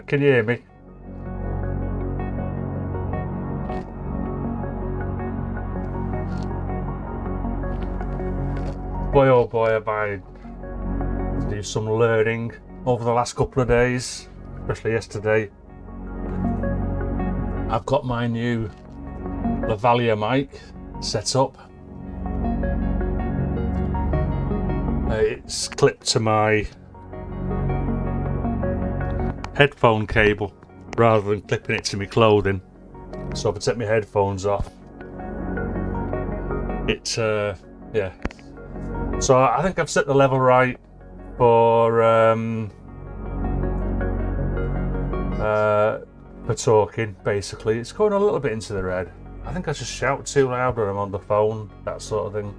Can you hear me? Boy oh boy, have I to do some learning over the last couple of days, especially yesterday. I've got my new lavalier mic set up. It's clipped to my headphone cable rather than clipping it to my clothing. So if I take my headphones off, yeah. So I think I've set the level right for talking. Basically, it's going a little bit into the red. I think I just shout too loud when I'm on the phone, that sort of thing.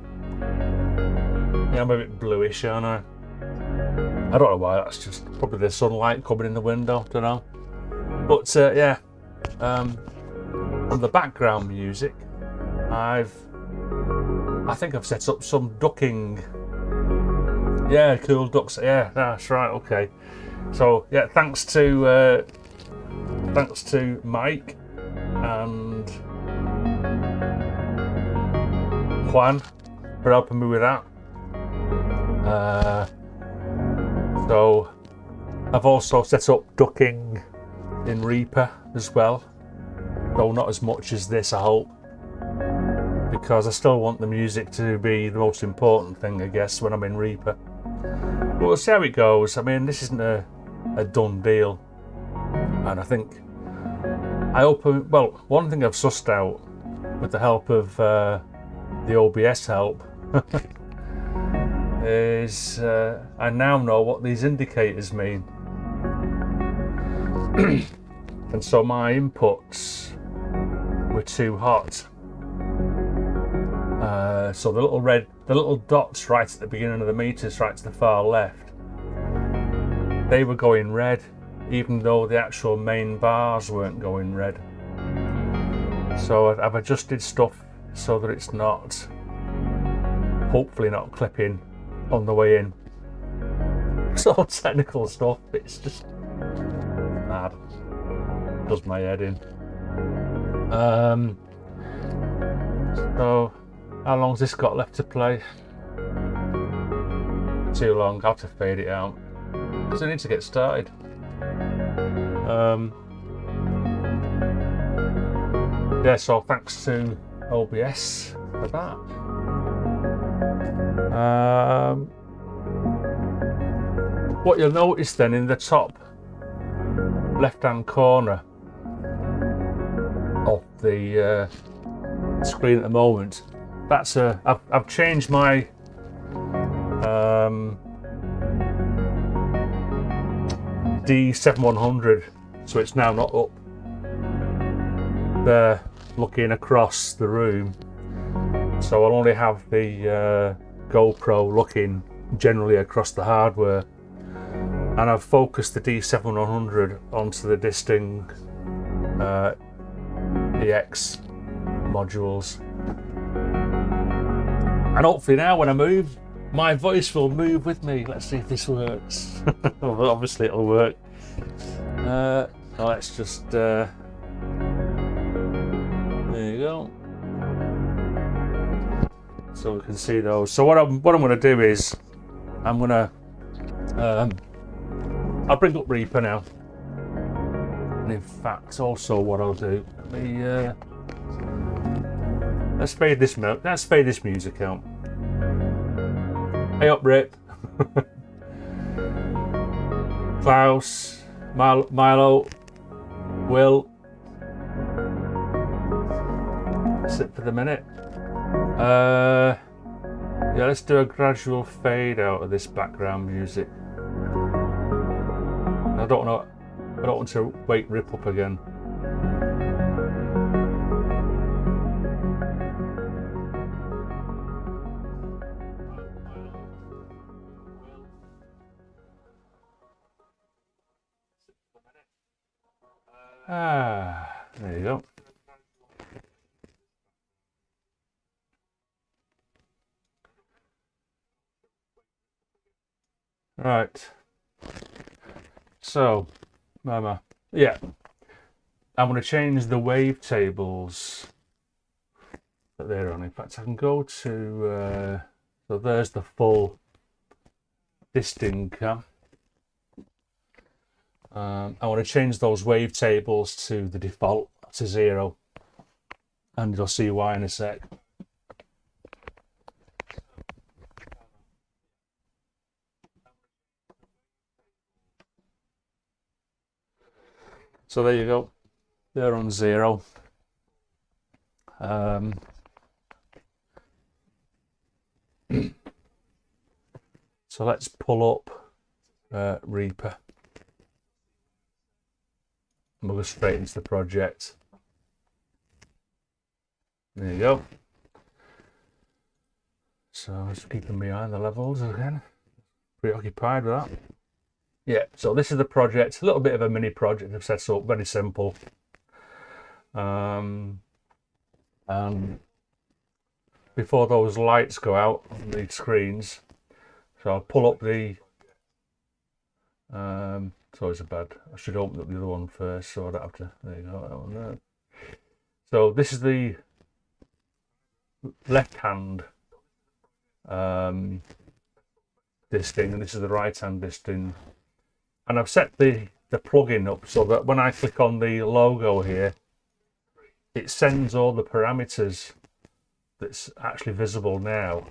Yeah, I'm a bit bluish, aren't I? I don't know why. That's just probably the sunlight coming in the window. Don't know. But yeah, on the background music, I think I've set up some ducking. Yeah, cool ducks. Yeah, that's right. Okay. So yeah, thanks to Mike and Juan for helping me with that. So I've also set up ducking in Reaper as well, though not as much as this, I hope, because I still want the music to be the most important thing, I guess, when I'm in Reaper. But we'll see how it goes. I mean, this isn't a done deal, and I think well, one thing I've sussed out with the help of the OBS help is I now know what these indicators mean. And so my inputs were too hot. So the little dots right at the beginning of the meters, right to the far left, they were going red, even though the actual main bars weren't going red. So I've adjusted stuff so that it's not, hopefully not clipping on the way in. It's all technical stuff, it's just mad. Does my head in. So how long's this got left to play? Too long. I'll have to fade it out because I need to get started. Yeah, so thanks to OBS for that. What you'll notice then in the top left hand corner of the screen at the moment, that's I've changed my D7100, so it's now not up there looking across the room, so I'll only have the GoPro looking generally across the hardware, and I've focused the D7100 onto the disting EX modules, and hopefully now when I move, my voice will move with me. Let's see if this works. Well, obviously it'll work. Let's just there you go, so we can see those. So what I'm going to do is I'm going to I'll bring up Reaper now, and in fact also what I'll do, let me let's fade this music out. Hey up, Rip. Klaus, Milo, Will. That's it for the minute. Yeah, let's do a gradual fade out of this background music. I don't want to wake Rip up again. There you go. Right. So, where am I? yeah, I'm going to change the wavetables that they're on. In fact, I can go to, so there's the full disting cam. I want to change those wavetables to the default, to 0, and you'll see why in a sec. So there you go, they're on 0. So let's pull up Reaper. And we'll go straight into the project. There you go. So just keeping behind the levels again. Preoccupied with that. Yeah, so this is the project. A little bit of a mini project I've set up, very simple. And before those lights go out on the screens, so I'll pull up the it's always a bad, I should open up the other one first so I don't have to, there you go, that one there. So this is the left hand disting, and this is the right hand disting, and I've set the plugin up so that when I click on the logo here, it sends all the parameters that's actually visible now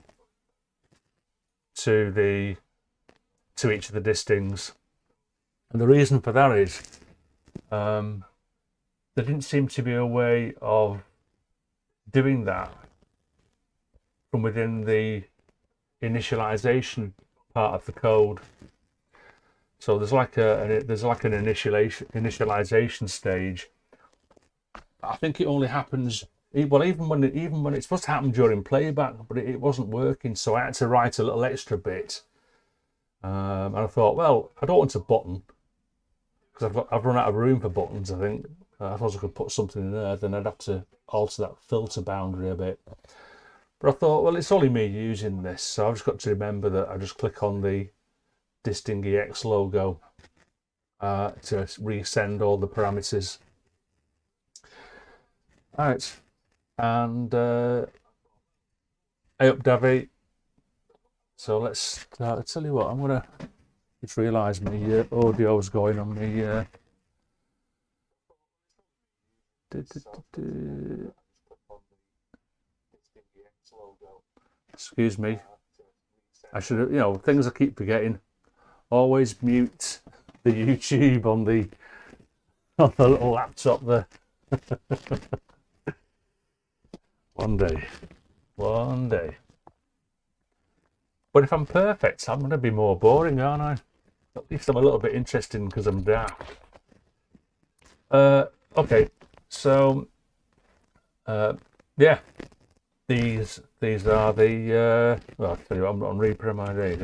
to each of the distings. And the reason for that is there didn't seem to be a way of doing that from within the initialization part of the code. So there's like an initialization stage. I think it only happens, well, even when it's supposed to happen during playback, but it wasn't working, so I had to write a little extra bit. And I thought, well, I don't want a button because I've run out of room for buttons. I think I thought I could put something in there, then I'd have to alter that filter boundary a bit. But I thought, well, it's only me using this, so I've just got to remember that I just click on the Disting EX logo to resend all the parameters. All right, and hey up, Davy. So let's start. I tell you what, I'm gonna just realise my audio's going on the. Excuse me. I should have, things I keep forgetting. Always mute the YouTube on the little laptop there. One day. But if I'm perfect, I'm going to be more boring, aren't I? At least I'm a little bit interesting because I'm daft. Okay, so yeah, these are the well, I'll tell you what, I'm not on Reaper in my day.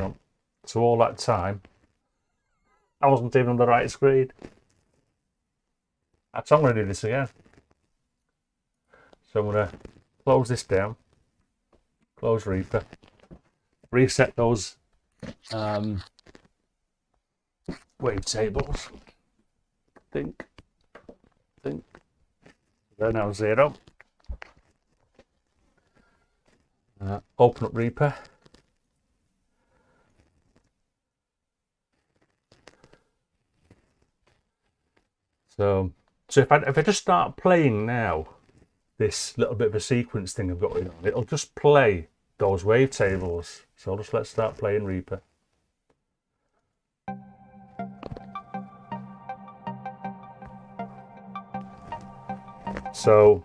So all that time, I wasn't even on the right screen. So I'm going to do this again. So I'm going to close this down, close Reaper, reset those wavetables. Think. They're now 0. Open up Reaper. So if I just start playing now, this little bit of a sequence thing I've got going on, it'll just play those wavetables. So let's start playing Reaper. So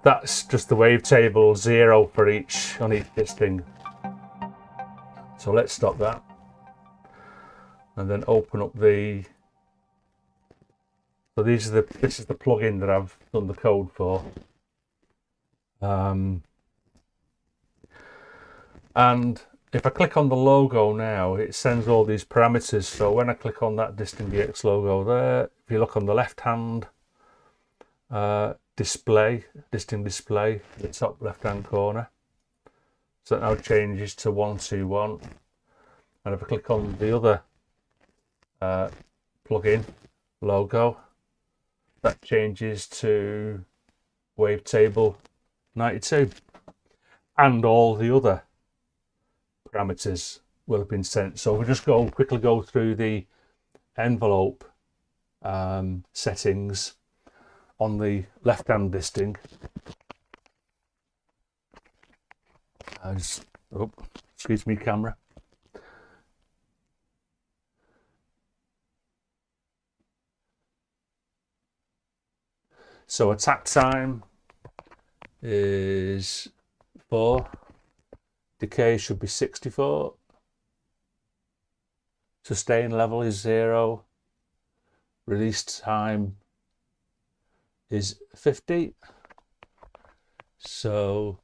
that's just the wavetable 0 for each on each disting. So let's stop that and then open up the. So this is the plugin that I've done the code for. And if I click on the logo now, it sends all these parameters. So when I click on that Disting EX logo there, if you look on the left hand display, Disting display, the top left hand corner, so that now changes to 121. And if I click on the other plugin logo. That changes to wavetable 92, and all the other parameters will have been sent. So we'll just quickly go through the envelope settings on the left-hand disting. Excuse me, camera. So attack time is 4. Decay should be 64. Sustain level is 0. Release time is 50. So,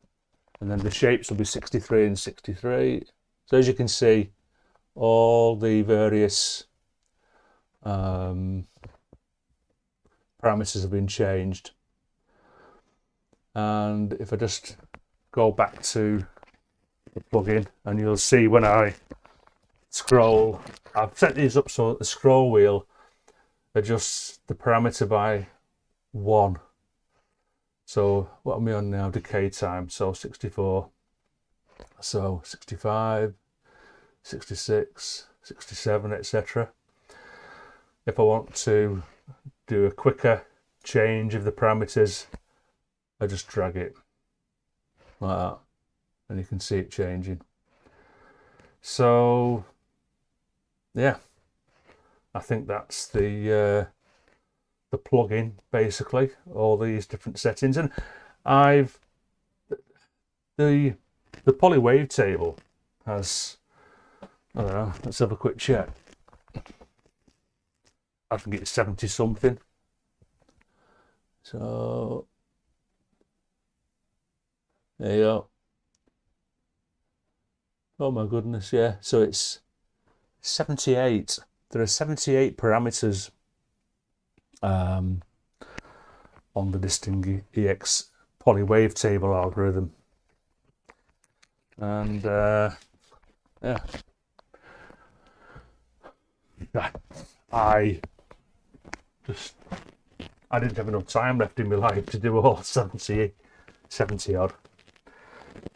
and then the shapes will be 63 and 63. So as you can see, all the various parameters have been changed. And if I just go back to the plugin, and you'll see when I scroll, I've set these up so that the scroll wheel adjusts the parameter by 1. So what am I on now? Decay time. So 64. So 65, 66, 67, etc. If I want to do a quicker change of the parameters, I just drag it like that, and you can see it changing. So yeah, I think that's the plugin, basically, all these different settings. And the Poly Wavetable has, I don't know, let's have a quick check. I think it's 70 something. So there you go. Oh my goodness, yeah. So it's 78. There are 78 parameters on the disting EX Poly Wavetable algorithm. And yeah, I didn't have enough time left in my life to do all 70 odd.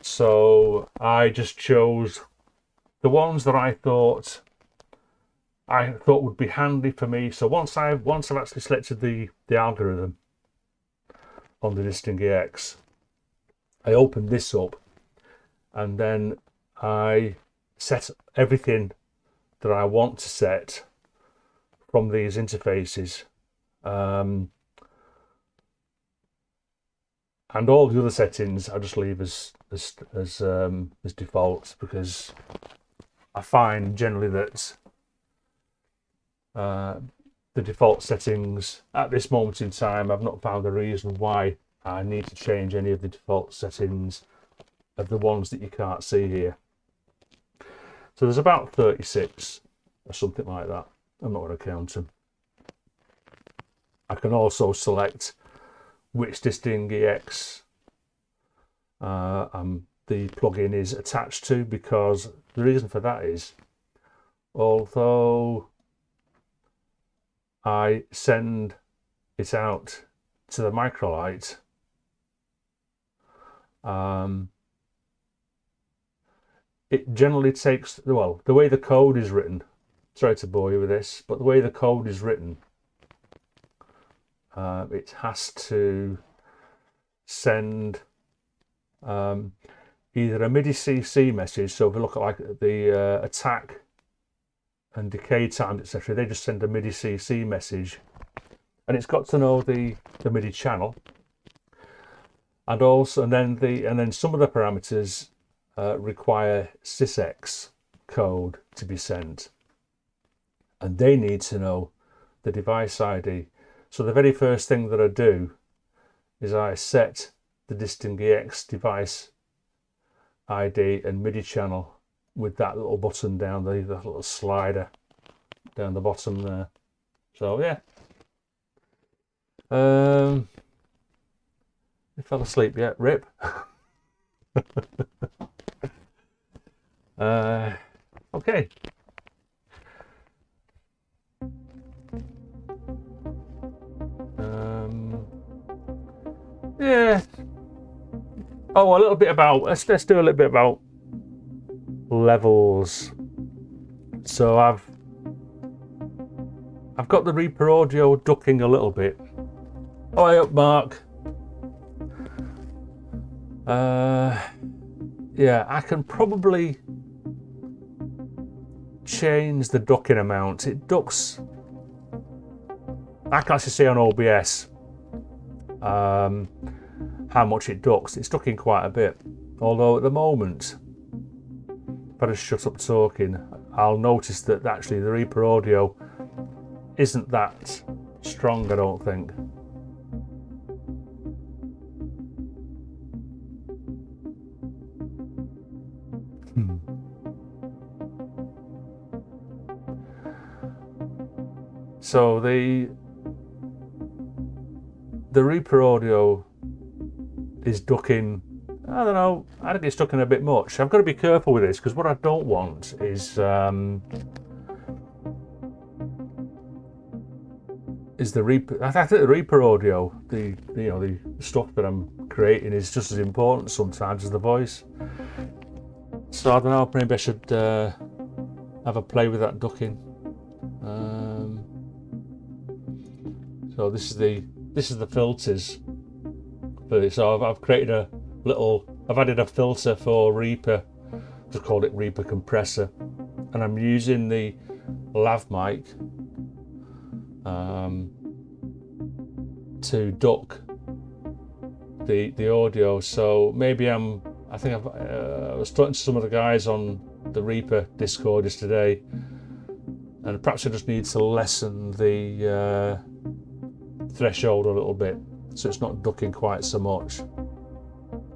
So I just chose the ones that I thought would be handy for me. So once I've actually selected the algorithm on the disting EX, I opened this up, and then I set everything that I want to set from these interfaces, and all the other settings I just leave as default, because I find generally that the default settings at this moment in time, I've not found a reason why I need to change any of the default settings of the ones that you can't see here. So there's about 36 or something like that. I'm not going to count them. I can also select which disting EX the plugin is attached to, because the reason for that is, although I send it out to the microlight, it generally takes, well, the way the code is written, sorry to bore you with this, but the way the code is written, it has to send either a MIDI CC message. So if we look at like the attack and decay times, etc., they just send a MIDI CC message, and it's got to know the MIDI channel, and also and then some of the parameters require sysx code to be sent, and they need to know the device ID. So the very first thing that I do is I set the disting EX device ID and MIDI channel with that little button down, the little slider down the bottom there. So yeah, you fell asleep yet? Rip. Okay. Yeah. Oh, a little bit about, let's do a little bit about levels. So I've got the Reaper audio ducking a little bit. Oh, hey up, Mark. Yeah, I can probably change the ducking amount. It ducks, I can actually see on OBS how much it ducks. It's ducking quite a bit. Although at the moment, if I just shut up talking, I'll notice that actually the Reaper audio isn't that strong, I don't think. So the Reaper audio is ducking, I don't know, I think it's ducking a bit much. I've got to be careful with this because what I don't want is the Reaper. I think the Reaper audio, the stuff that I'm creating is just as important sometimes as the voice. So I don't know, maybe I should have a play with that ducking. So this is the filters for this. So I've created a little, I've added a filter for Reaper, just called it Reaper compressor, and I'm using the lav mic to duck the audio. So maybe I was talking to some of the guys on the Reaper Discord yesterday, and perhaps I just need to lessen the threshold a little bit so it's not ducking quite so much.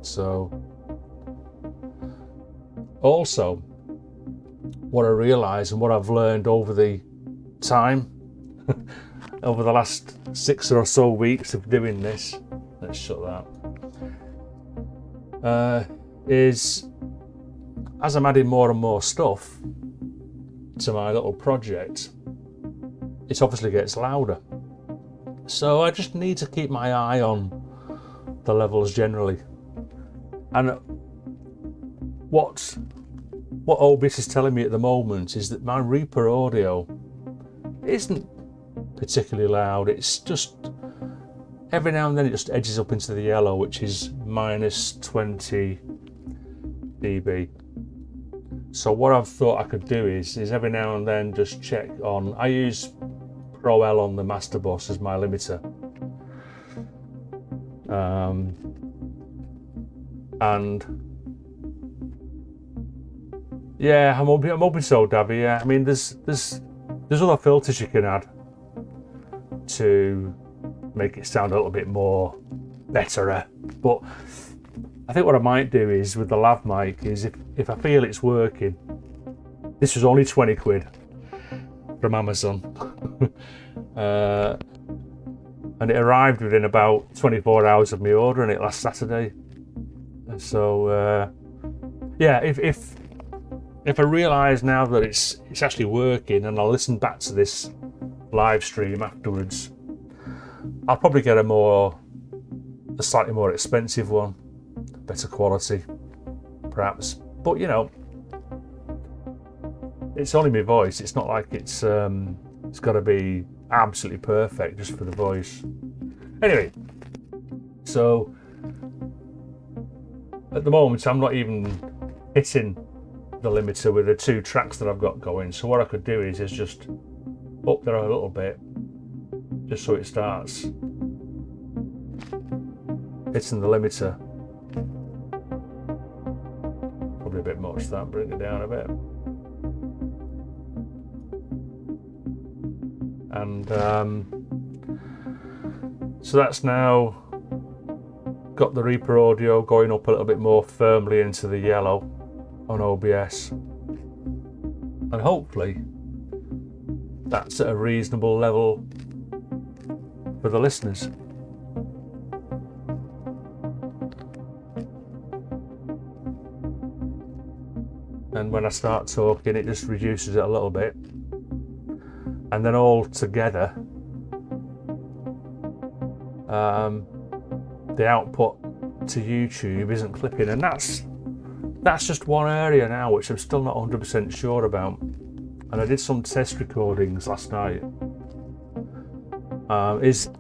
So also what I realise and what I've learned over the time over the last 6 or so weeks of doing this, let's shut that, is as I'm adding more and more stuff to my little project, it obviously gets louder. So I just need to keep my eye on the levels generally. And what OBS is telling me at the moment is that my Reaper audio isn't particularly loud. It's just every now and then it just edges up into the yellow, which is minus 20 dB. So what I've thought I could do is every now and then just check on, I use Pro L on the master bus as my limiter, and yeah, I'm hoping so, Davy. Yeah, I mean there's other filters you can add to make it sound a little bit more betterer, but I think what I might do is with the lav mic is if I feel it's working, this was only 20 quid from Amazon. And it arrived within about 24 hours of me ordering it last Saturday. So yeah, if I realise now that it's actually working and I'll listen back to this live stream afterwards, I'll probably get a slightly more expensive one, better quality perhaps, but you know, it's only my voice. It's not like it's got to be absolutely perfect just for the voice. Anyway, so at the moment I'm not even hitting the limiter with the 2 tracks that I've got going. So what I could do is just up there a little bit, just so it starts hitting the limiter. Probably a bit much, that, bring it down a bit. And so that's now got the Reaper audio going up a little bit more firmly into the yellow on OBS, and hopefully that's at a reasonable level for the listeners. And when I start talking, it just reduces it a little bit. And then all together, the output to YouTube isn't clipping, and that's just one area now which I'm still not 100% sure about. And I did some test recordings last night. Is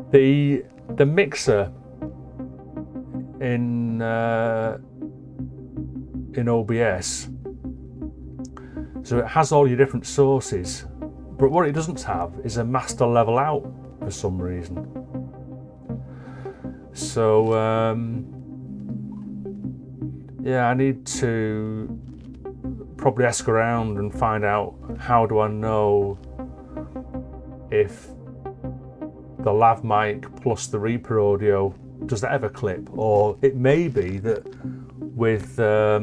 the mixer in OBS, so it has all your different sources, but what it doesn't have is a master level out for some reason. So yeah, I need to probably ask around and find out, how do I know if the lav mic plus the Reaper audio, does that ever clip? Or it may be that with the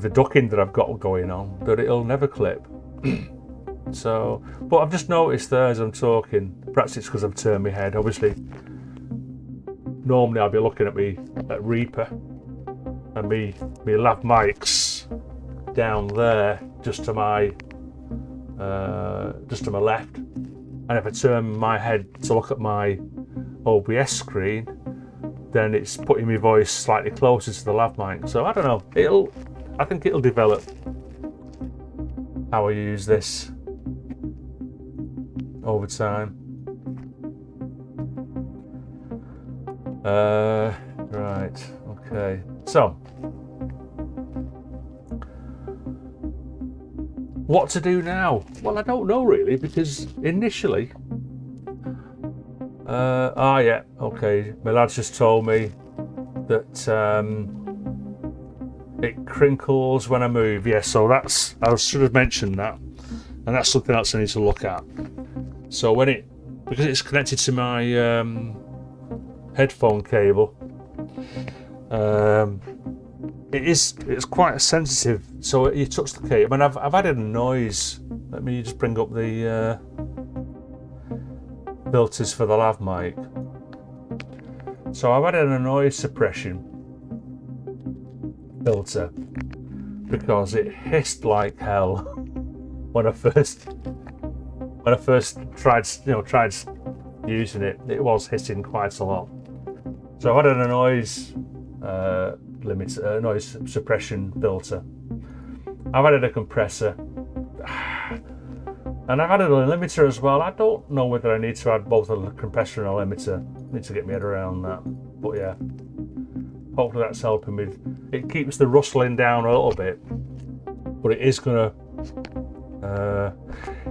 ducking that I've got going on, that it'll never clip. So, but I've just noticed there as I'm talking, perhaps it's because I've turned my head. Obviously, normally I'll be looking at Reaper, and me lav mics down there, just to my left. And if I turn my head to look at my OBS screen, then it's putting my voice slightly closer to the lav mic. So I don't know. I think it'll develop how I use this over time. Right. Okay. So, what to do now? Well, I don't know really, because initially, yeah, okay, my lads just told me that it crinkles when I move. Yeah, so I should have mentioned that, and that's something else I need to look at. So because it's connected to my headphone cable, it's quite sensitive. So you touch the cable, and I've added a noise. Let me just bring up the filters for the lav mic. So I've added a noise suppression filter because it hissed like hell when I first tried using it. It was hissing quite a lot. So I've added a noise noise suppression filter. I've added a compressor, and I've added a limiter as well. I don't know whether I need to add both a compressor and a limiter. I need to get my head around that. But yeah, hopefully that's helping with. It keeps the rustling down a little bit, but it is gonna.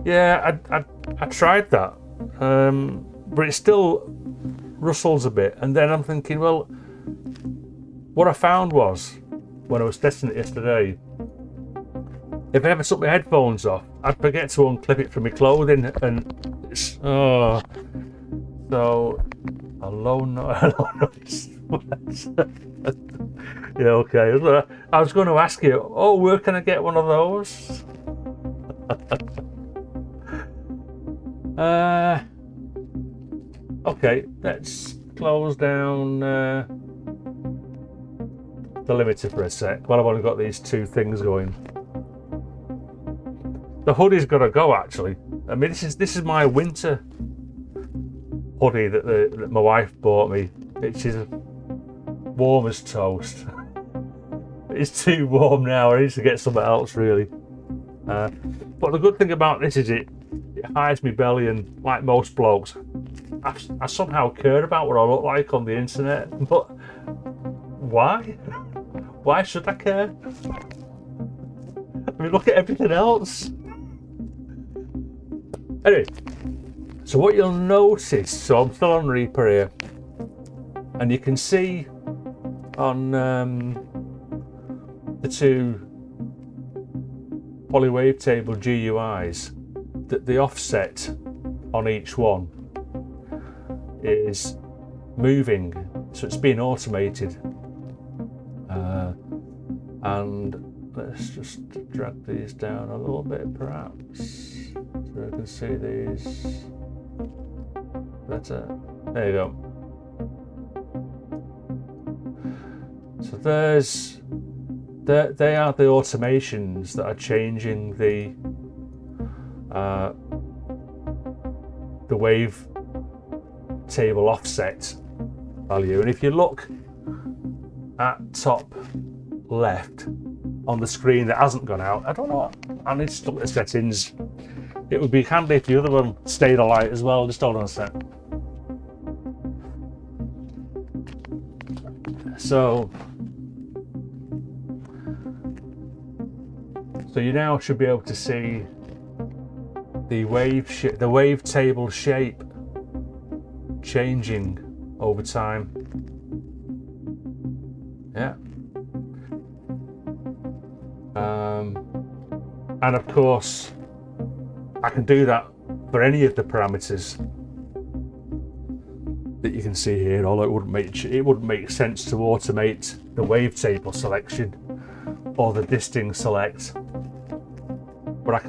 Yeah, I tried that, but it still rustles a bit. And then I'm thinking, well, what I found was, when I was testing it yesterday, if I ever took my headphones off, I'd forget to unclip it from my clothing, and it's, so a low noise. Yeah, okay. I was going to ask you, where can I get one of those? Okay, let's close down the limiter for a sec while I've only got these two things going. The hoodie's got to go, actually. I mean, this is my winter hoodie that my wife bought me. Which is warm as toast. It's too warm now. I need to get something else, really. But the good thing about this is it hides my belly, and like most blokes, I somehow care about what I look like on the internet. But why? Why should I care? I mean, look at everything else. Anyway, so what you'll notice, so I'm still on Reaper here, and you can see on the two Poly Wavetable GUIs that the offset on each one is moving, so it's being automated. And let's just drag these down a little bit, perhaps, so I can see these better. There you go. So they are the automations that are changing the wavetable offset value. And if you look at top left on the screen that hasn't gone out, I don't know, I need to look at the settings. It would be handy if the other one stayed alight as well. Just hold on a sec. So you now should be able to see the wavetable shape changing over time. Yeah. And of course, I can do that for any of the parameters that you can see here. Although it wouldn't make sense to automate the wavetable selection or the disting select. But I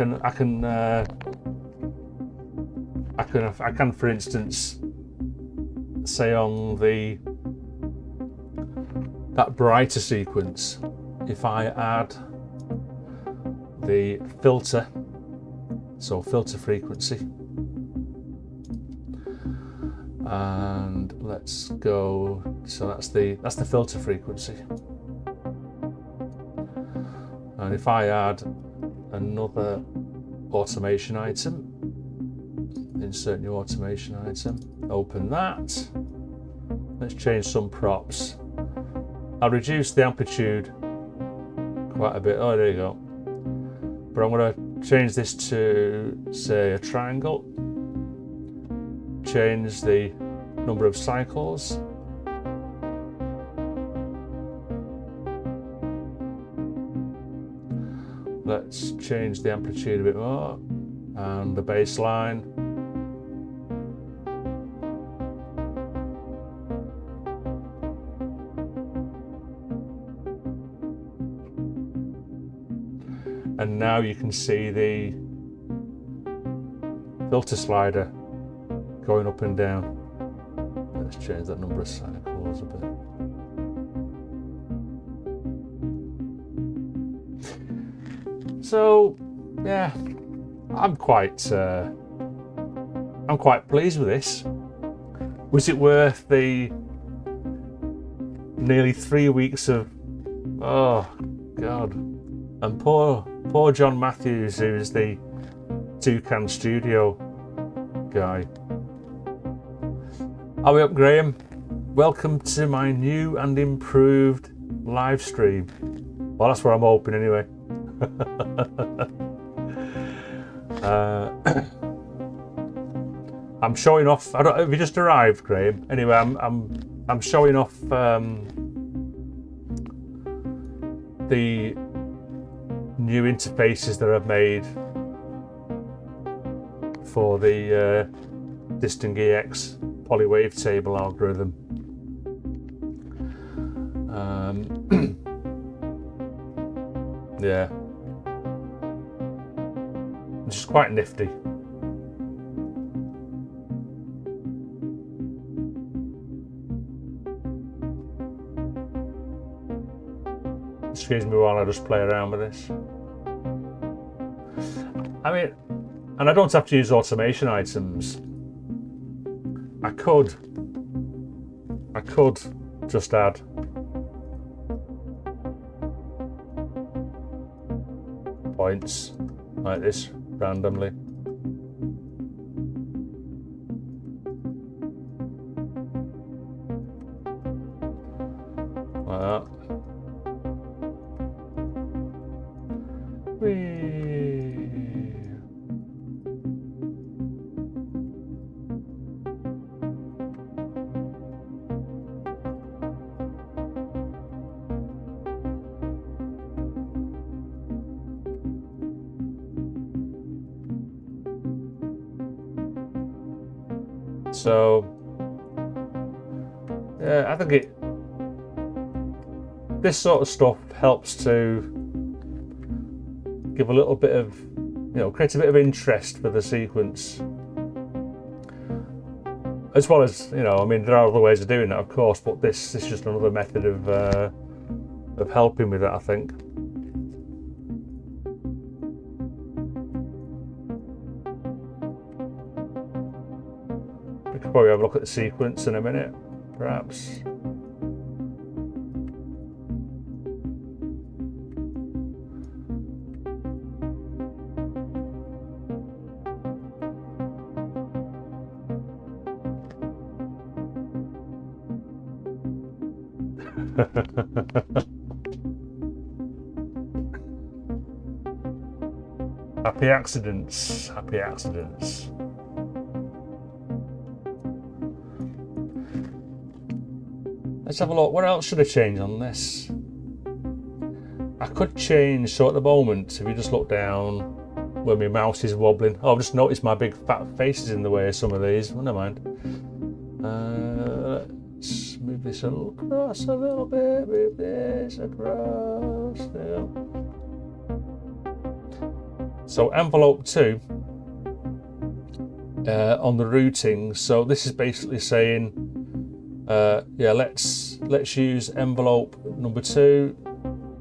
can, for instance, say on that brighter sequence, if I add the filter, so filter frequency, and let's go. So that's the filter frequency, and if I add another automation item, insert new automation item, open that, let's change some props. I'll reduce the amplitude quite a bit. Oh, there you go. But I'm going to change this to, say, a triangle, change the number of cycles, let's change the amplitude a bit more, and the baseline. And now you can see the filter slider going up and down. Let's change that number of cycles a bit. So yeah, I'm quite pleased with this. Was it worth the nearly 3 weeks of, oh God, and poor John Matthews, who's the TUKAN studio guy. Are we up, Graham? Welcome to my new and improved live stream. Well, that's what I'm hoping anyway. I'm showing off. Have you just arrived, Graham? Anyway, I'm showing off the new interfaces that I've made for the disting EX Poly Wavetable algorithm. Yeah, which is quite nifty. Excuse me while I just play around with this. I mean, and I don't have to use automation items. I could just add points like this randomly. Like that. So yeah, I think this sort of stuff helps to give a little bit of, create a bit of interest for the sequence. As well as, I mean, there are other ways of doing that, of course, but this is just another method of helping with that, I think. probably have a look at the sequence in a minute, perhaps. Happy accidents, happy accidents. Let's have a look. What else should I change on this? I could change, so at the moment, if you just look down where my mouse is wobbling, oh, I've just noticed my big fat face is in the way of some of these. Well, never mind. Let's move this across a little bit, move this across. There. So envelope 2 on the routing. So this is basically saying, yeah, let's use envelope number 2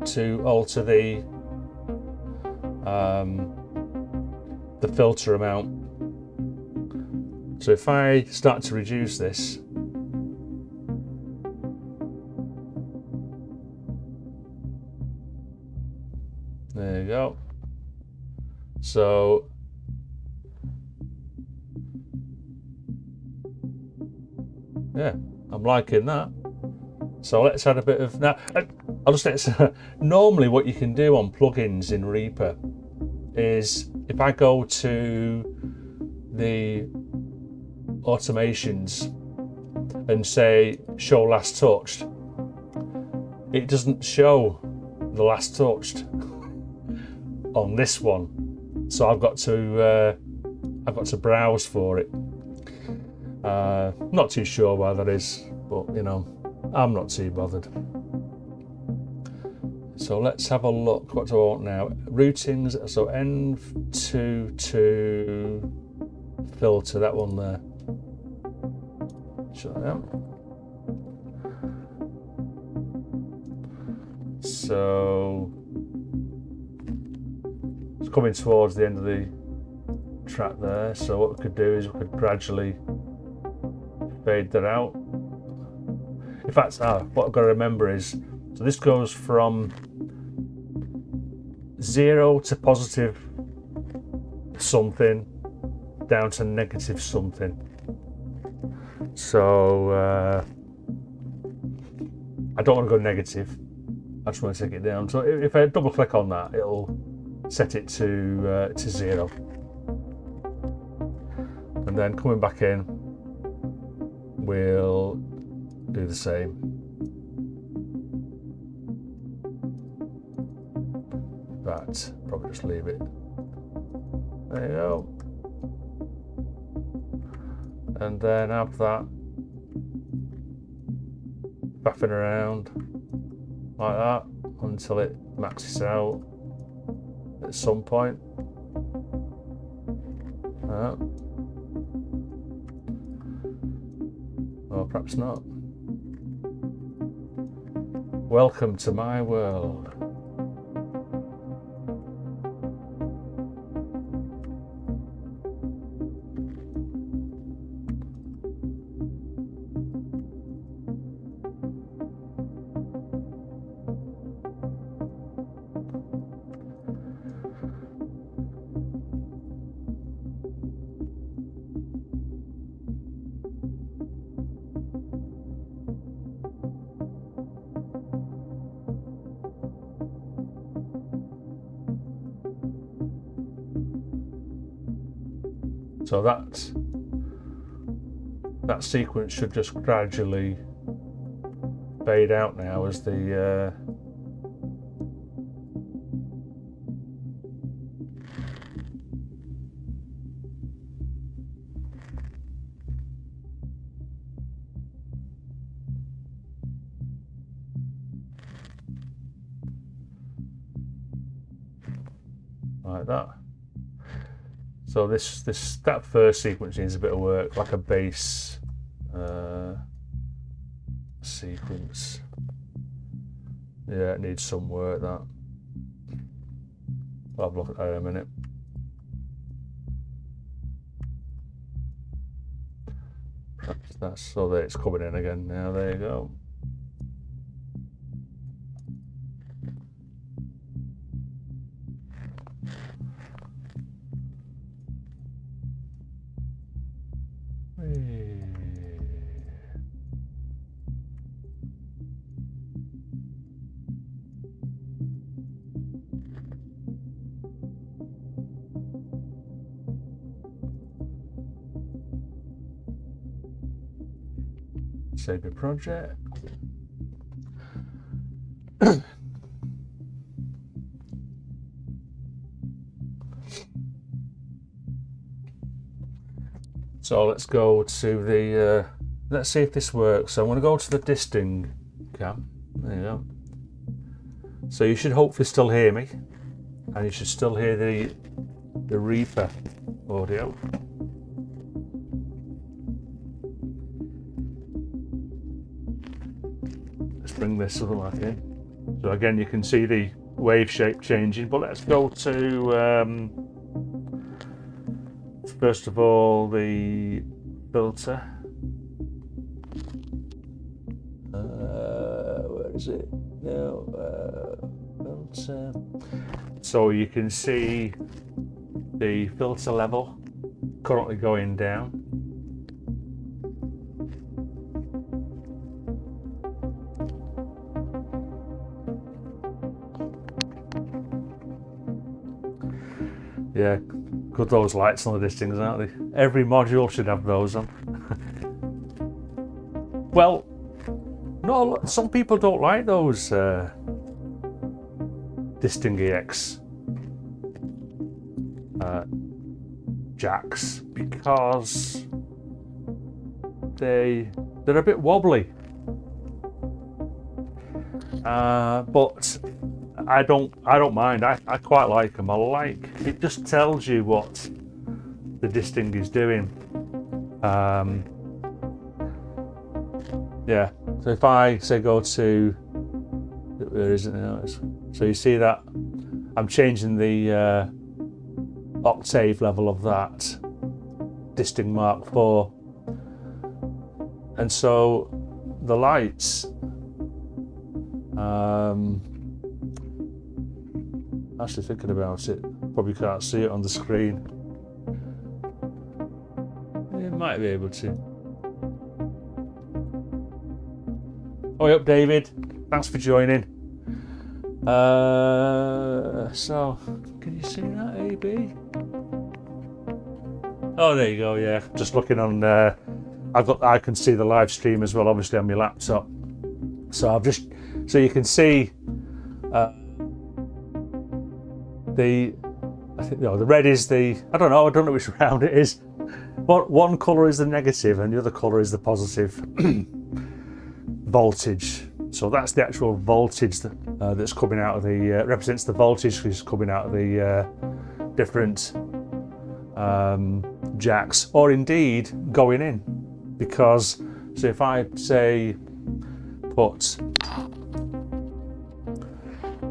to alter the filter amount. So if I start to reduce this, there you go. So yeah, I'm liking that. So let's add a bit of, now I'll just normally what you can do on plugins in Reaper is if I go to the automations and say show last touched, it doesn't show the last touched on this one, so I've got to browse for it. Not too sure why that is, but you know, I'm not too bothered. So let's have a look. What do I want now? Routings. So N2 to filter, that one there. Shut that out. So it's coming towards the end of the track there. So what we could do is we could gradually fade that out. In fact, what I've got to remember is, so this goes from 0 to positive something down to negative something. So I don't want to go negative. I just want to take it down. So if I double click on that, it'll set it to 0. And then coming back in, we'll do the same. But probably just leave it. There you go. And then have that faffing around like that until it maxes out at some point. Or perhaps not. Welcome to my world. So that sequence should just gradually fade out now as the like that. So that first sequence needs a bit of work, like a bass sequence. Yeah, it needs some work, that. I'll have a look at that in a minute. That's so that it's coming in again now. There you go. Save your project. So let's go to the, let's see if this works. So I'm going to go to the disting cam. There you go. So you should hopefully still hear me, and you should still hear the Reaper audio. Let's bring this other mic in. So again, you can see the wave shape changing, but let's go to first of all the filter. Where is it? No, filter. So you can see the filter level currently going down. Yeah, good those lights on the distings, aren't they? Every module should have those on. Well, no, some people don't like those disting EX jacks because they're a bit wobbly. But I don't mind. I quite like them. I like it. Just tells you what the disting is doing. Yeah. So if I say go to, where is it now? So you see that I'm changing the octave level of that disting Mark IV, and so the lights. Actually thinking about it, probably can't see it on the screen. You might be able to. Oh, up, David. Thanks for joining. So, can you see that, AB? Oh, there you go. Yeah, just looking on. I can see the live stream as well, obviously on my laptop. So I've just so you can see. I think the red is the, I don't know which round it is. One colour is the negative and the other colour is the positive voltage. So that's the actual voltage that's coming out of the, represents the voltage which is coming out of the different jacks, or indeed going in. Because, so if I say put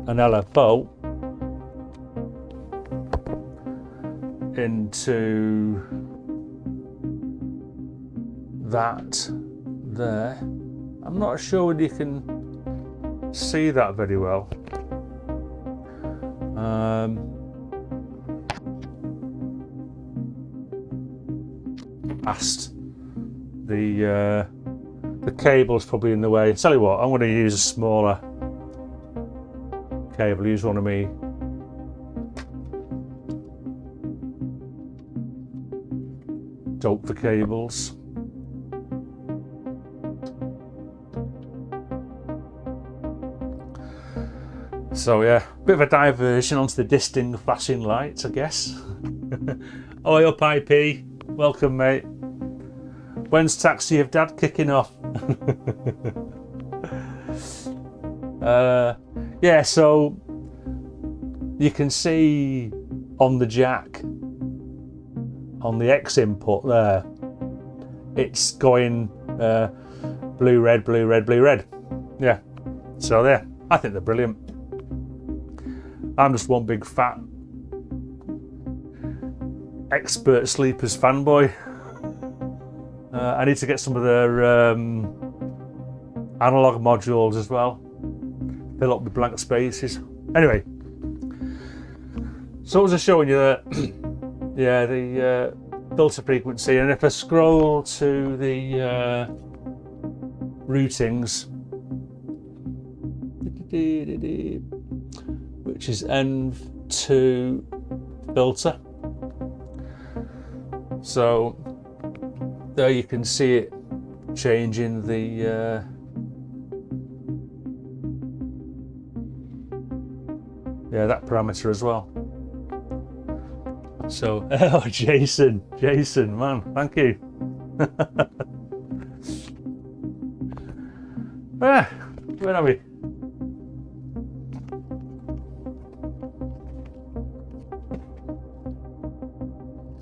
an LFO into that there, I'm not sure whether you can see that very well. Past the cable's probably in the way. Tell you what, I'm going to use a smaller cable. Use one of me dope for cables. So yeah, bit of a diversion onto the disting flashing lights, I guess. Oi up, IP. Welcome, mate. When's Taxi of Dad kicking off? Yeah, so you can see on the jack, on the X input there, it's going blue, red, blue, red, blue, red. Yeah, so there, I think they're brilliant. I'm just one big fat expert sleepers fanboy. I need to get some of their analogue modules as well. Fill up the blank spaces. Anyway, so as I was showing you that, yeah, the filter frequency, and if I scroll to the routings, which is N2 filter. So there you can see it changing the yeah, that parameter as well. So, oh, Jason, man, thank you. Where are we?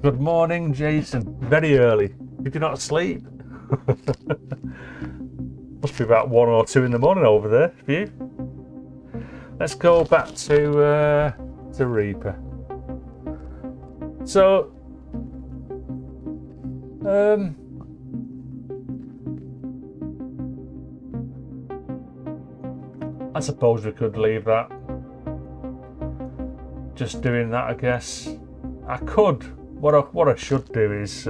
Good morning, Jason. Very early. Did you not sleep? Must be about 1 or 2 in the morning over there for you. Let's go back to Reaper. So, I suppose we could leave that. Just doing that, I guess. I could. What I should do is,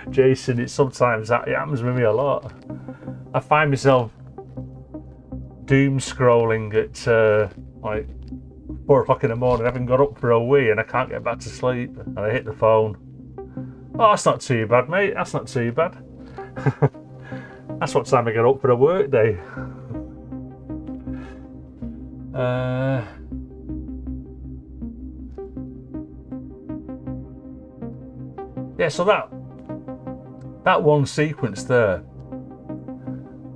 Jason, it happens with me a lot. I find myself doom scrolling at like 4 o'clock in the morning. I haven't got up for a wee and I can't get back to sleep. And I hit the phone. Oh, that's not too bad, mate. That's not too bad. That's what time I get up for a work day. Yeah, so that one sequence there.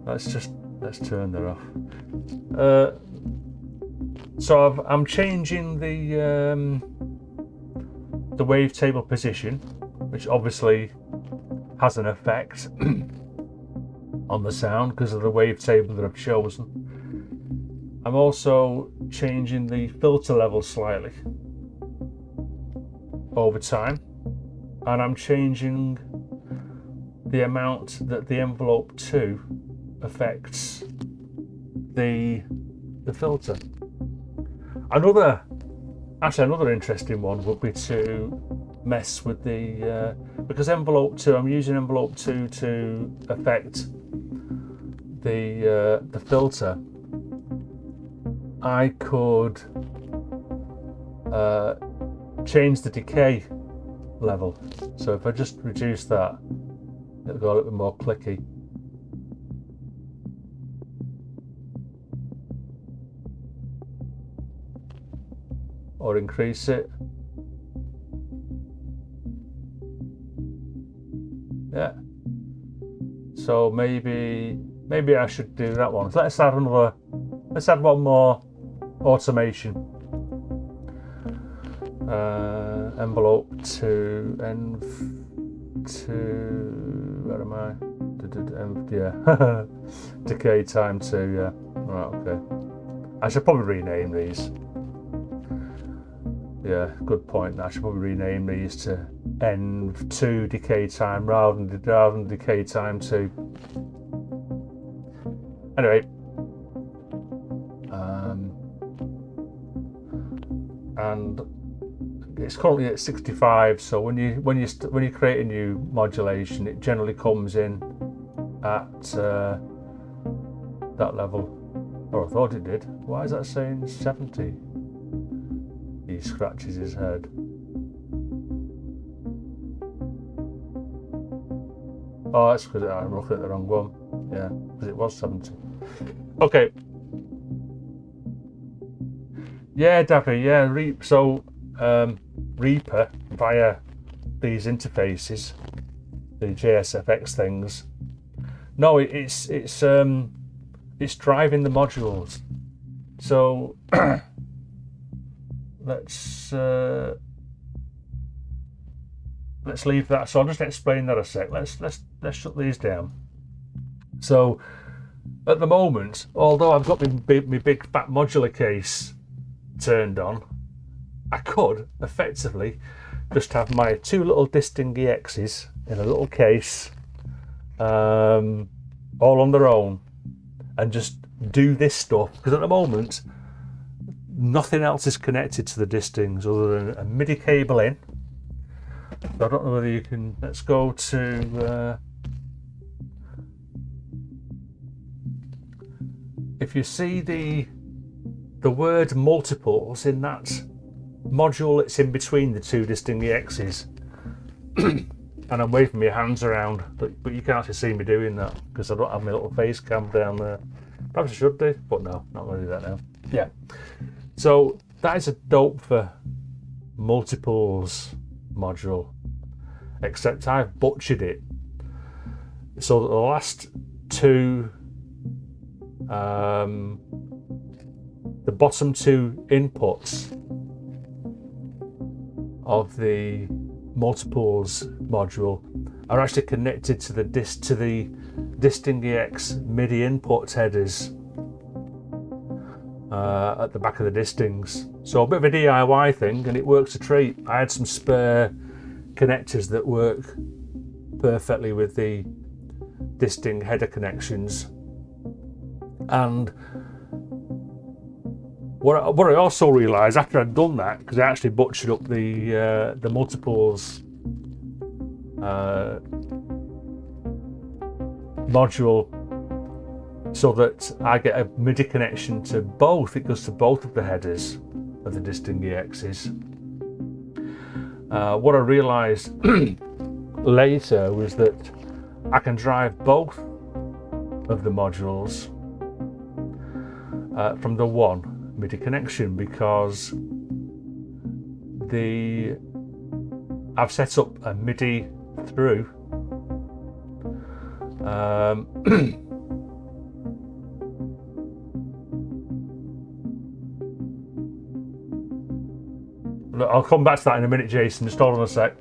Let's turn that off. So I'm changing the wavetable position, which obviously has an effect on the sound because of the wavetable that I've chosen. I'm also changing the filter level slightly over time, and I'm changing the amount that the envelope 2 affects the filter. Another interesting one would be to mess with the because envelope 2, I'm using envelope 2 to affect the filter. I could change the decay level. So if I just reduce that, it'll go a little bit more clicky. Or increase it. Yeah. So maybe I should do that one. So let's add one more automation. Envelope 2, N2, where am I? Yeah, decay time 2, yeah. Right, okay. I should probably rename these. Yeah, good point. I should probably rename these to N2 decay time rather than decay time 2. Anyway, and it's currently at 65. So when you create a new modulation, it generally comes in at that level. Or I thought it did. Why is that saying 70? He scratches his head. Oh, that's because I'm looking at the wrong one. Yeah, because it was 70. Okay. Yeah, Daffy. Yeah, Reaper via these interfaces, the JSFX things. No, it's driving the modules. So let's leave that. So I'll just explain that a sec. Let's shut these down. So at the moment, although I've got my big fat modular case turned on, I could effectively just have my two little disting EXs in a little case, all on their own, and just do this stuff, because at the moment nothing else is connected to the distings other than a MIDI cable in. So I don't know whether you can, let's go to if you see the word multiples in that module, it's in between the two disting EXs. And I'm waving my hands around, but you can't actually see me doing that because I don't have my little face cam down there. Perhaps I should do, but no, not going to do that now. Yeah. So that is a dope for multiples module, except I've butchered it. So the last two, the bottom two inputs of the multiples module are actually connected to the disting EX MIDI input headers at the back of the distings. So a bit of a DIY thing, and it works a treat. I had some spare connectors that work perfectly with the disting header connections, and what I also realised after I'd done that, because I actually butchered up the multiples module so that I get a MIDI connection to both. It goes to both of the headers of the disting EXs. What I realised later was that I can drive both of the modules from the one MIDI connection, because I've set up a MIDI through I'll come back to that in a minute, Jason, just hold on a sec.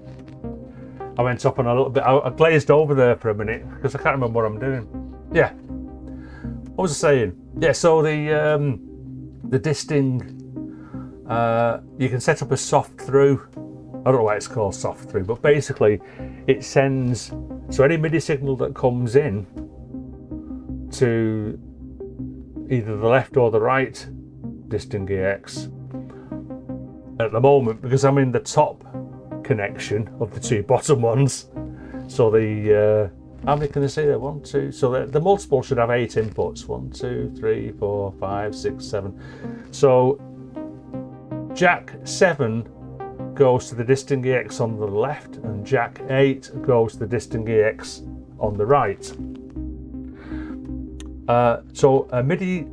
I went up on a little bit, I glazed over there for a minute because I can't remember what I'm doing. Yeah, what was I saying? Yeah, so the disting, you can set up a soft through. I don't know why it's called soft through, but basically it sends, so any MIDI signal that comes in to either the left or the right disting EX, at the moment, because I'm in the top connection of the two bottom ones, so the how many can I say there? 1, 2. So the multiple should have 8 inputs. 1, 2, 3, 4, 5, 6, 7. So jack 7 goes to the disting EX on the left, and jack 8 goes to the disting EX on the right. So a MIDI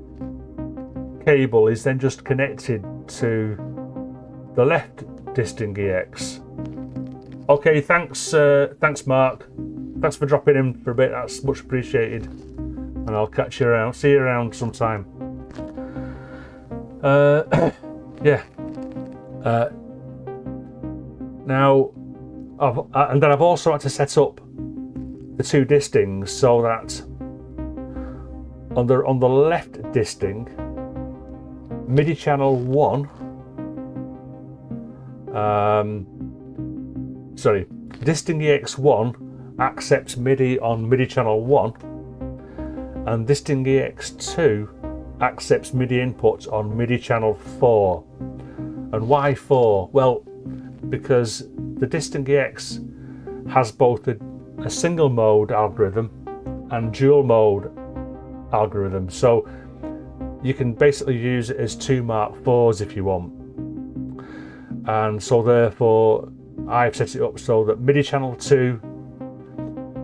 cable is then just connected to the left disting EX. Okay, thanks Mark. Thanks for dropping in for a bit, that's much appreciated. And I'll catch you around, see you around sometime. Yeah. Now, and then I've also had to set up the two distings so that on the left disting, MIDI channel 1, disting EX1 accepts MIDI on MIDI channel 1, and disting EX2 accepts MIDI inputs on MIDI channel 4. And why 4? Well, because the disting EX has both a single mode algorithm and dual mode algorithm, so you can basically use it as 2 Mark 4s if you want. And so therefore I've set it up so that MIDI channel 2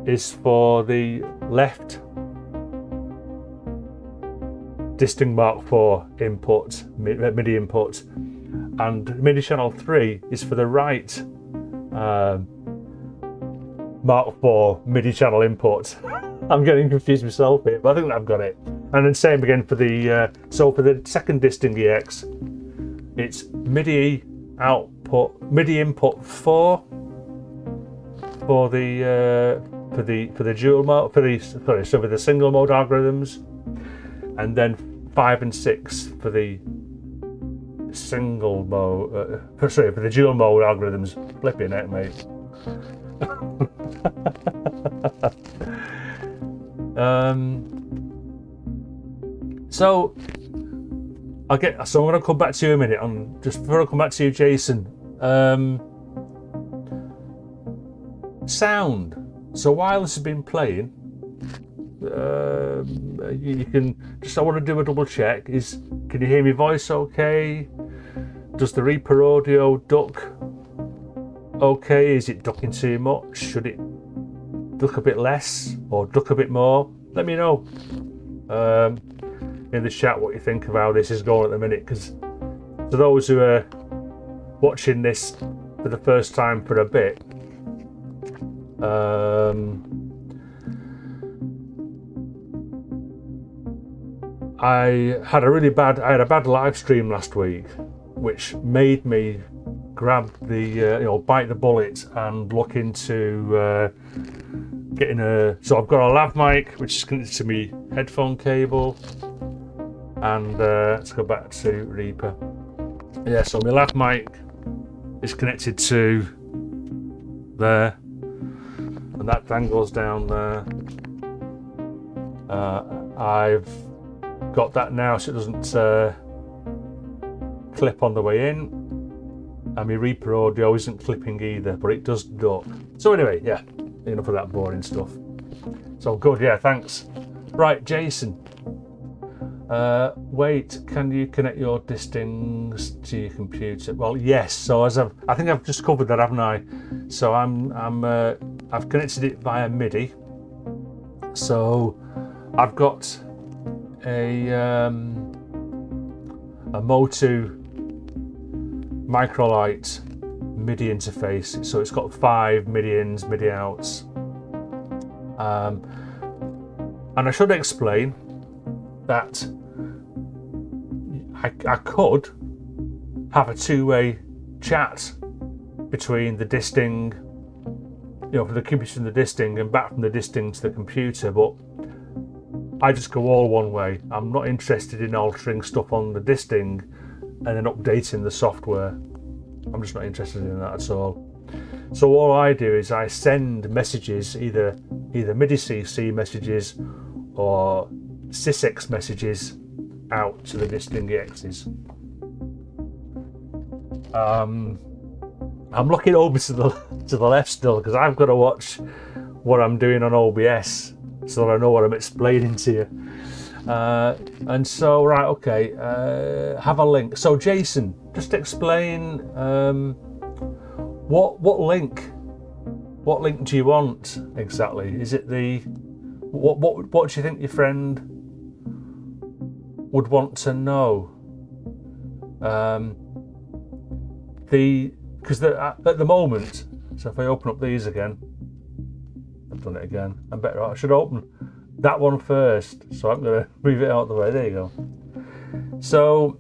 is for the left disting Mark 4 input, MIDI input, and MIDI channel 3 is for the right Mark 4 MIDI channel input. I'm getting confused myself here, but I think I've got it. And then same again for the so for the second disting EX, it's MIDI output, MIDI input 4 for the dual mode, for the single mode algorithms, and then 5 and 6 for the single mode, sorry, for the dual mode algorithms. Flipping heck, mate. So I'm going to come back to you in a minute. Just before I come back to you, Jason. Sound. So while this has been playing, you can just. I want to do a double check. Can you hear me voice okay? Does the Reaper audio duck okay? Is it ducking too much? Should it duck a bit less or duck a bit more? Let me know in the chat what you think of how this is going at the minute, because for those who are watching this for the first time for a bit, I had a bad live stream last week, which made me grab the bite the bullet and look into getting so I've got a lav mic which is connected to my headphone cable, and let's go back to Reaper. Yeah, so my lav mic is connected to there, and that dangles down there. I've got that now so it doesn't clip on the way in, and my Reaper audio isn't clipping either, but it does duck. So anyway, yeah, enough of that boring stuff. So good, yeah, thanks. Right, Jason. Wait, can you connect your distings to your computer? Well, yes. So I think I've just covered that, haven't I? So I've connected it via MIDI. So I've got a Motu Microlight MIDI interface. So it's got 5 MIDI ins, MIDI outs. And I should explain that I could have a two-way chat between the disting, from the computer to the disting and back from the disting to the computer, but I just go all one way. I'm not interested in altering stuff on the disting and then updating the software. I'm just not interested in that at all. So all I do is I send messages, either MIDI CC messages or SysEx messages out to the disting EXs. I'm looking over to the left still because I've got to watch what I'm doing on OBS so that I know what I'm explaining to you. And so, right, okay, have a link. So Jason, just explain what link do you want exactly? Is it what do you think your friend would want to know? Because at the moment, so if I open up these again, I've done it again. I should open that one first. So I'm going to move it out of the way. There you go. So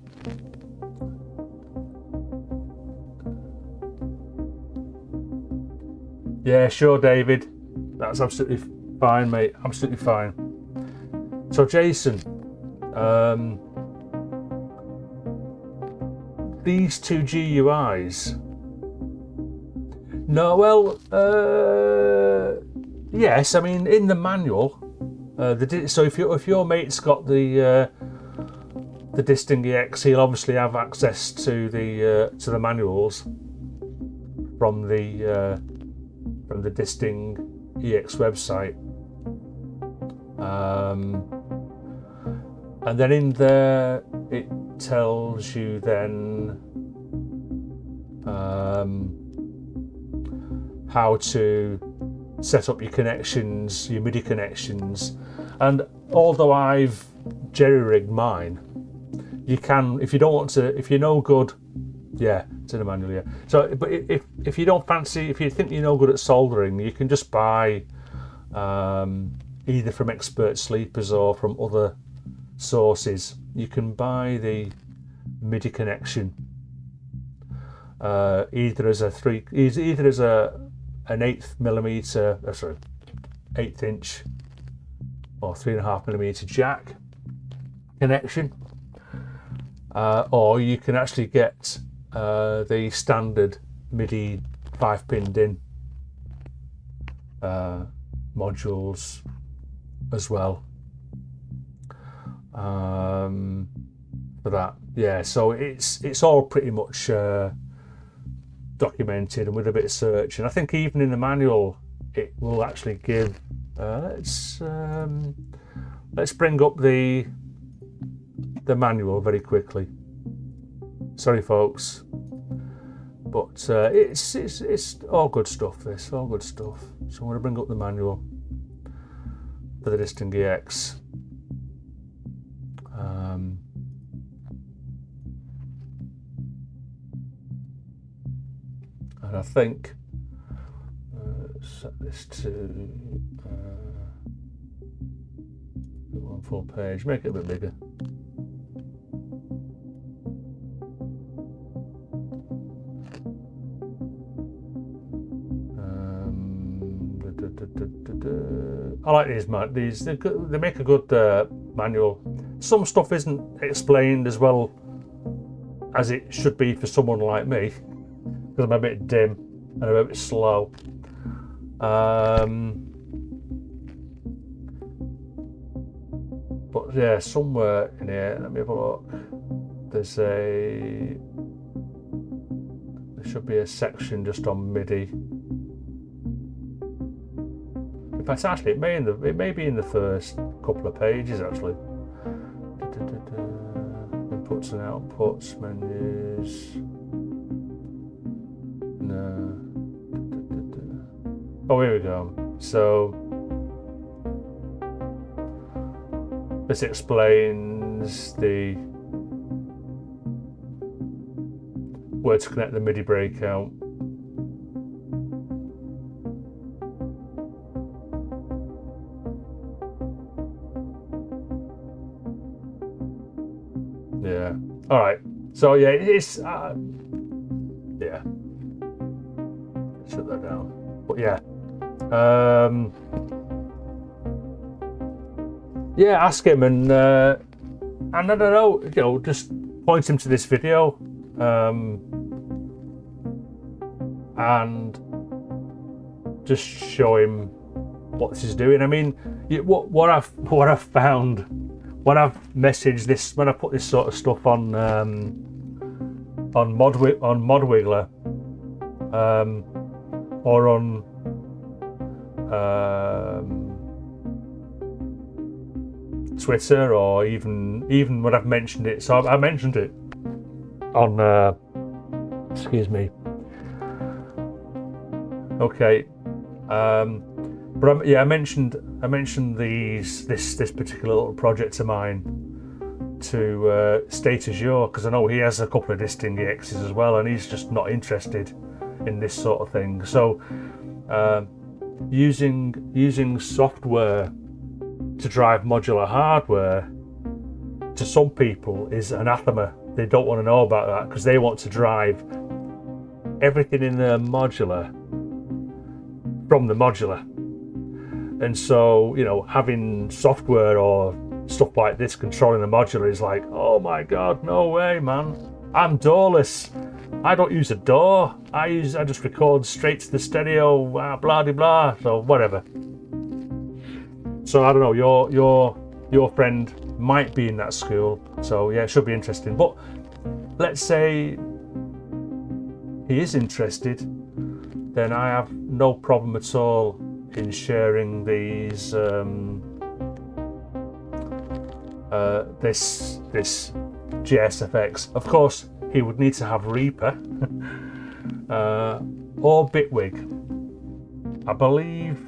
yeah, sure, David. That's absolutely fine, mate. Absolutely fine. So Jason, these two GUIs. No, well, yes. I mean, in the manual, so if your mate's got the disting EX, he'll obviously have access to the manuals from the disting EX website. And then in there it tells you then how to set up your connections, your MIDI connections. And although I've jerry-rigged mine, you can, if you don't want to, if you're no good, yeah, it's in the manual, yeah. So, but if you don't fancy, if you think you're no good at soldering, you can just buy either from Expert Sleepers or from other sources. You can buy the MIDI connection either as an 8th inch or 3.5mm jack connection, or you can actually get the standard MIDI 5-pin DIN modules as well for that. Yeah, so it's all pretty much documented, and with a bit of search, and I think even in the manual it will actually give let's bring up the manual very quickly. Sorry folks, but it's all good stuff, this all good stuff. So I'm going to bring up the manual for the Disting EX. And I think set this to one full page, make it a bit bigger. I like these, man. These they make a good manual. Some stuff isn't explained as well as it should be for someone like me, because I'm a bit dim and I'm a bit slow. But yeah, somewhere in here, let me have a look. There should be a section just on MIDI. In fact, actually, it may be in the first couple of pages actually. Inputs and outputs, menus. No. Oh, here we go. So this explains the where to connect the MIDI breakout. Yeah. All right. So yeah, it's yeah. Shut that down. But yeah. Yeah, ask him, and I don't know, you know, just point him to this video, and just show him what this is doing. I mean, what I've found when I've messaged this, when I put this sort of stuff on ModWiggler, or on Twitter, or even when I've mentioned it. So I mentioned it on excuse me. Okay, but yeah, I mentioned this particular little project of mine to State Azure, because I know he has a couple of Disting EXs as well, and he's just not interested in this sort of thing. So using software to drive modular hardware, to some people, is anathema. They don't want to know about that, because they want to drive everything in their modular from the modular. And so, you know, having software or stuff like this controlling the modular is like, oh my god, no way, man. I'm doorless. I don't use a door. I just record straight to the stereo, blah de blah. So whatever. So I don't know, your friend might be in that school. So yeah, it should be interesting. But let's say he is interested, then I have no problem at all in sharing these this JSFX. Of course, he would need to have Reaper or Bitwig, I believe.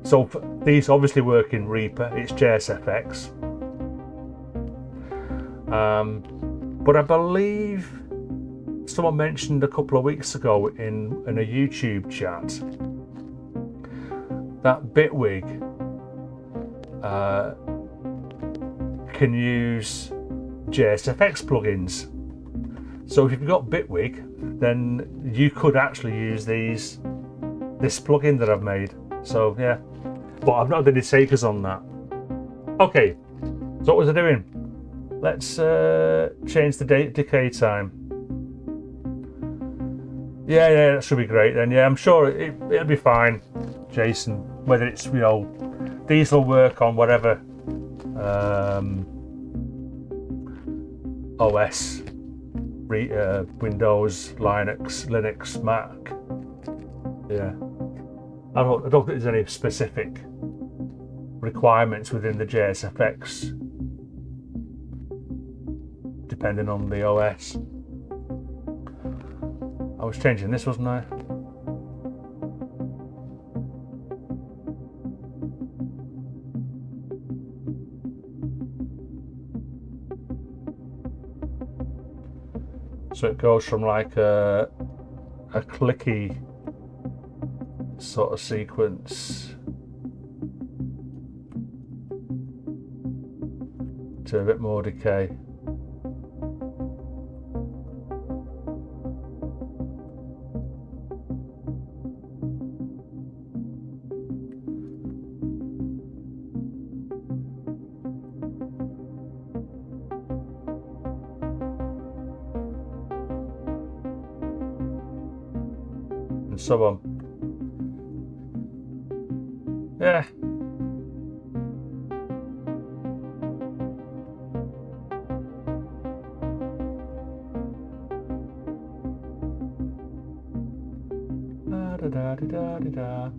So these obviously work in Reaper. It's JSFX, but I believe someone mentioned a couple of weeks ago in a YouTube chat that Bitwig can use JSFX plugins. So if you've got Bitwig, then you could actually use this plugin that I've made. So yeah, but I've not done any takers on that. Okay, so what was I doing? Let's change the decay time. Yeah, that should be great then. Yeah, I'm sure it'll be fine, Jason. Whether it's, you know, these will work on whatever OS, Windows, Linux, Mac. Yeah, I don't think there's any specific requirements within the JSFX depending on the OS. I was changing this, wasn't I? So it goes from like a clicky sort of sequence to a bit more decay. And so on. Yeah. Da, da, da, da, da, da.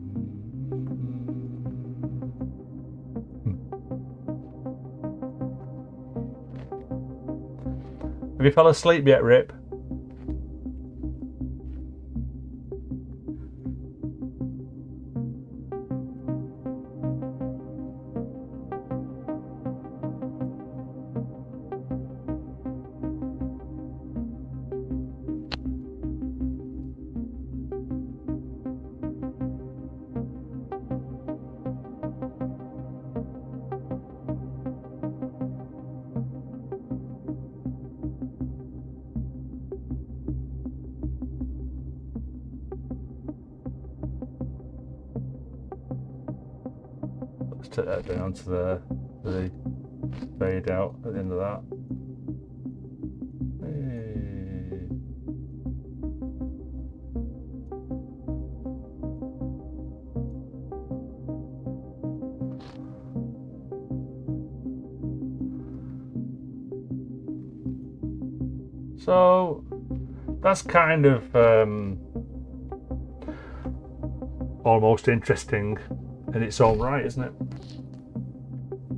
Have you fell asleep yet, Rip? Let's take that down to the fade out at the end of that. Hey. So that's kind of almost interesting in its own right, isn't it?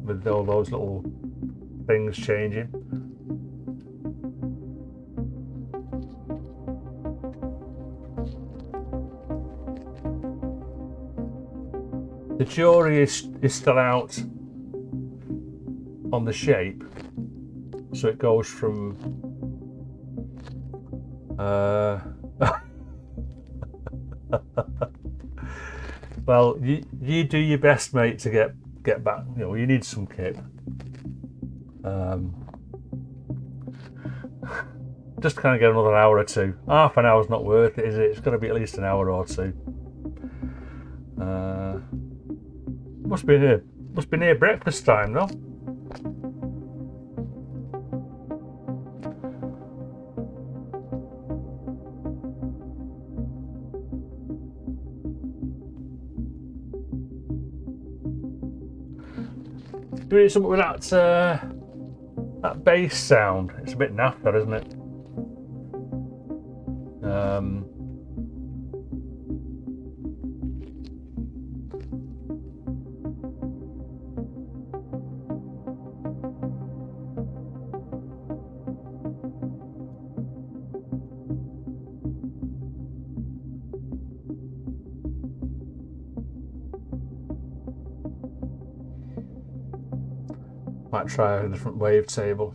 With all those little things changing. The jury is still out on the shape, so it goes from well, you do your best, mate, to get back. You know, you need some kit. Just kind of get another hour or two. Half an hour's not worth it, is it? It's got to be at least an hour or two. Must be near breakfast time, though. Doing something with that bass sound. It's a bit naff, that, isn't it? Might try a different wavetable.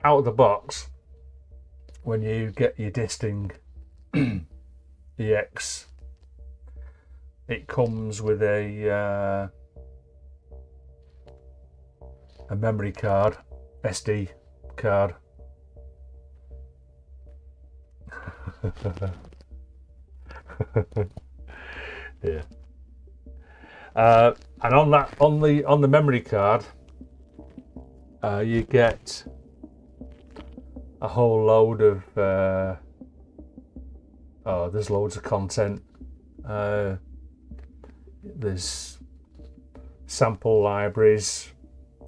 out of the box, when you get your disting EX, it comes with a memory card, SD card. Yeah. And on that, on the memory card, you get a whole load of there's loads of content. There's sample libraries,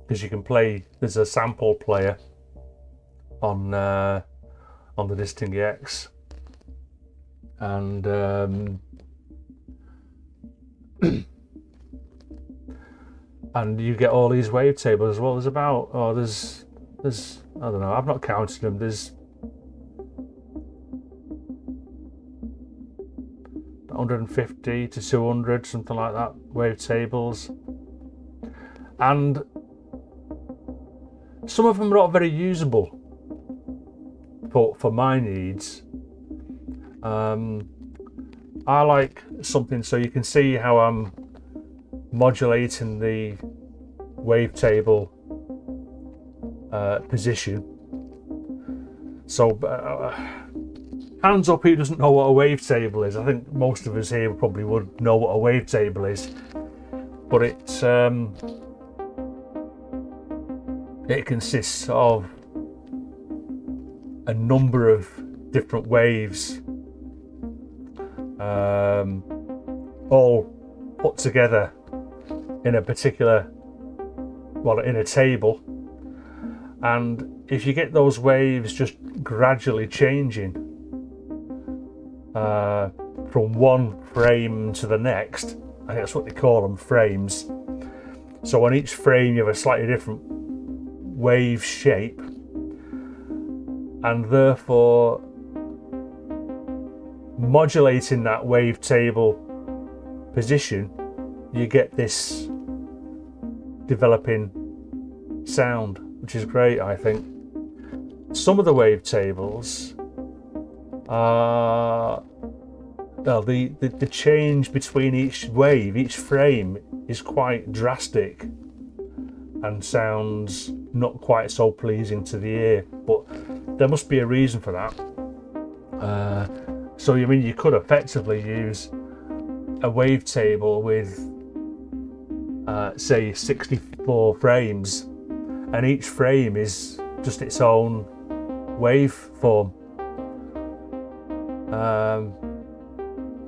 because you can play. There's a sample player on the disting EX, and and you get all these wavetables as well. There's about there's I don't know, I've not counted them. There's 150 to 200, something like that, wavetables, and some of them are not very usable for my needs. I like something so you can see how I'm modulating the wavetable position. So hands up who doesn't know what a wavetable is. I think most of us here probably would know what a wavetable is, but it consists of a number of different waves, all put together in a particular, well, in a table. And if you get those waves just gradually changing from one frame to the next, I think that's what they call them, frames. So on each frame you have a slightly different wave shape, and therefore modulating that wavetable position, you get this developing sound, which is great, I think. Some of the wavetables are, well, the change between each wave, each frame, is quite drastic and sounds not quite so pleasing to the ear, but there must be a reason for that. So I mean, you could effectively use a wavetable with say 64 frames, and each frame is just its own waveform,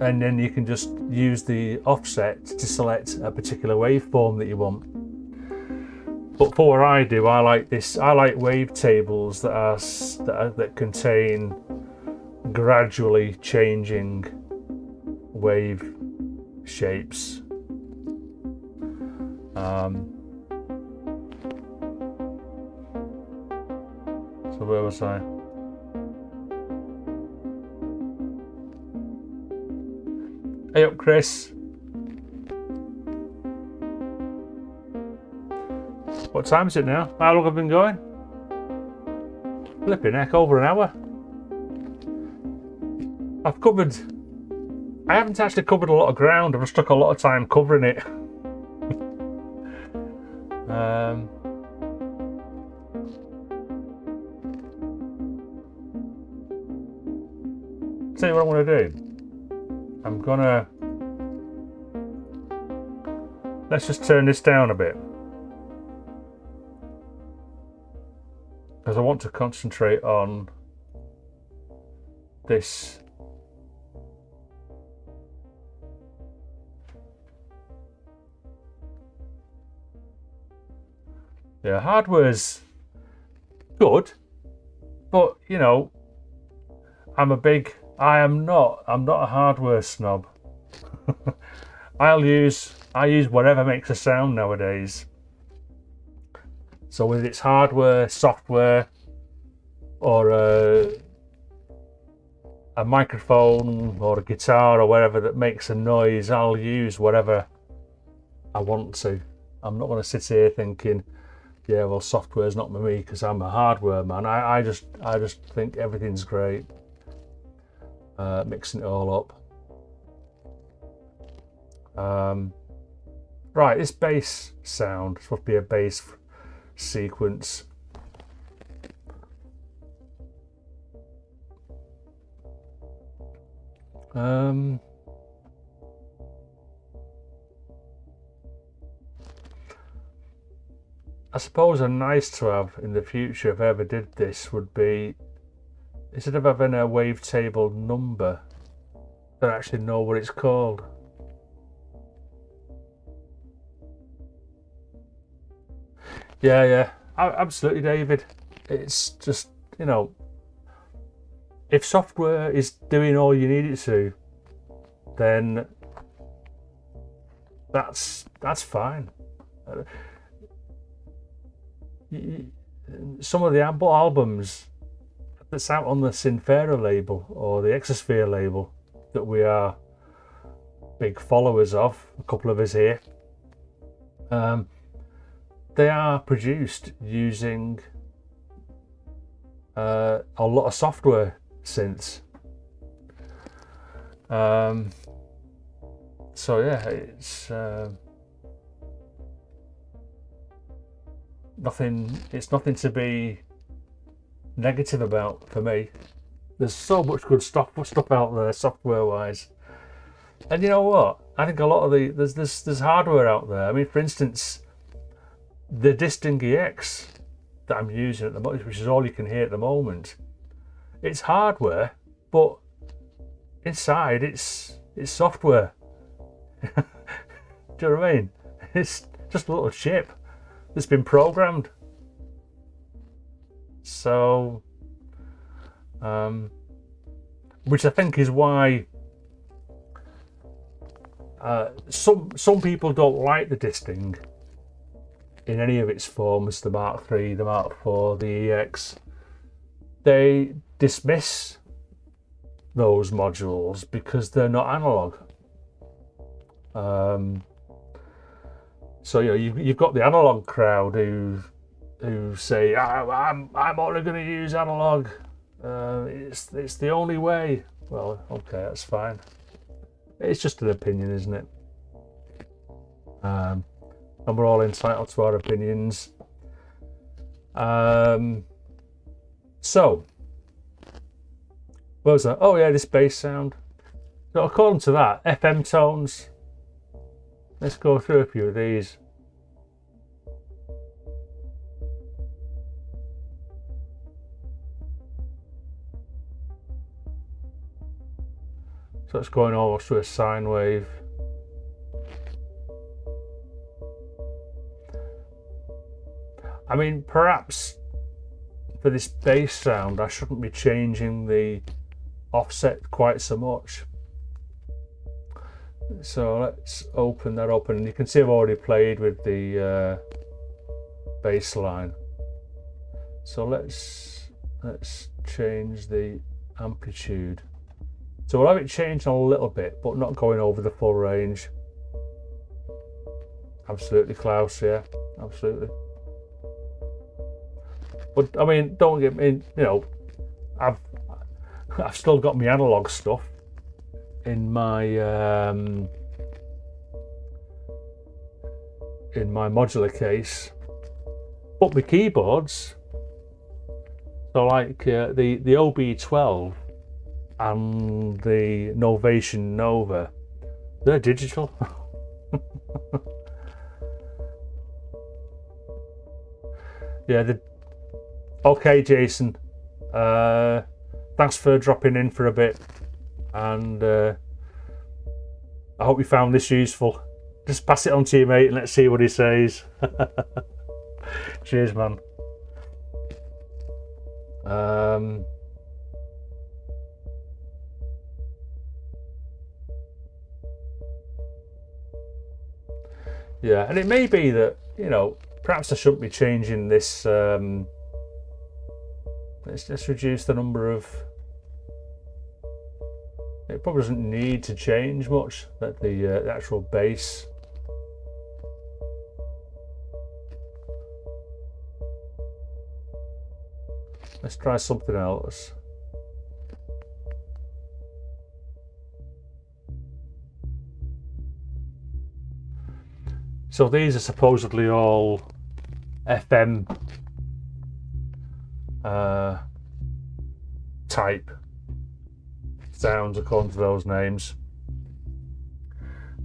and then you can just use the offset to select a particular waveform that you want. But for what I do, I like wavetables that contain gradually changing wave shapes. So where was I? Hey up, Chris. What time is it now? How long have I been going? Flipping heck, over an hour. I haven't actually covered a lot of ground. I've just took a lot of time covering it. Tell you what I'm going to do. Let's just turn this down a bit, because I want to concentrate on this. Yeah, hardware's good, but you know, I'm not a hardware snob. I use whatever makes a sound nowadays. So whether it's hardware, software, or a microphone or a guitar or whatever that makes a noise, I'll use whatever I want to. I'm not going to sit here thinking, yeah, well, software's not for me because I'm a hardware man. I just think everything's great. Mixing it all up. Right, this bass sound is supposed to be a bass sequence. I suppose a nice to have in the future, if I ever did this, would be, instead of having a wavetable number, I don't actually know what it's called. Yeah, absolutely, David. It's just, you know, if software is doing all you need it to, then that's fine. Some of the albums that's out on the Sinfera label or the Exosphere label that we are big followers of, a couple of us here, they are produced using a lot of software synths. So yeah, it's nothing to be negative about for me. There's so much good stuff out there software wise, and you know what, I think a lot of there's hardware out there. I mean, for instance, the Disting EX that I'm using at the moment, which is all you can hear at the moment, it's hardware, but inside it's software. Do you know what I mean? It's just a little chip that's been programmed. So, which I think is why some people don't like the Disting in any of its forms, the Mark III, the Mark IV, the EX. They dismiss those modules because they're not analog. So you know, you've got the analog crowd who say I'm only going to use analog. It's the only way. Well, okay, that's fine. It's just an opinion, isn't it? And we're all entitled to our opinions. So, what was that? Oh yeah, this bass sound. So according to that, FM tones. Let's go through a few of these. So it's going almost to a sine wave. I mean, perhaps for this bass sound, I shouldn't be changing the offset quite so much. So let's open that up, and you can see I've already played with the bass line. So let's change the amplitude. So we'll have it changed a little bit, but not going over the full range. Absolutely, Klaus, yeah, absolutely. But I mean, don't get me, you know, I've still got my analog stuff in my modular case, but my keyboards, so like the OB12 and the Novation Nova, they're digital. Yeah, okay, Jason. Thanks for dropping in for a bit, and I hope you found this useful. Just pass it on to your mate and let's see what he says. Cheers, man. Yeah, and it may be that, you know, perhaps I shouldn't be changing this. Let's just reduce the number of. It probably doesn't need to change much, that the actual bass. Let's try something else. So these are supposedly all FM type sounds according to those names.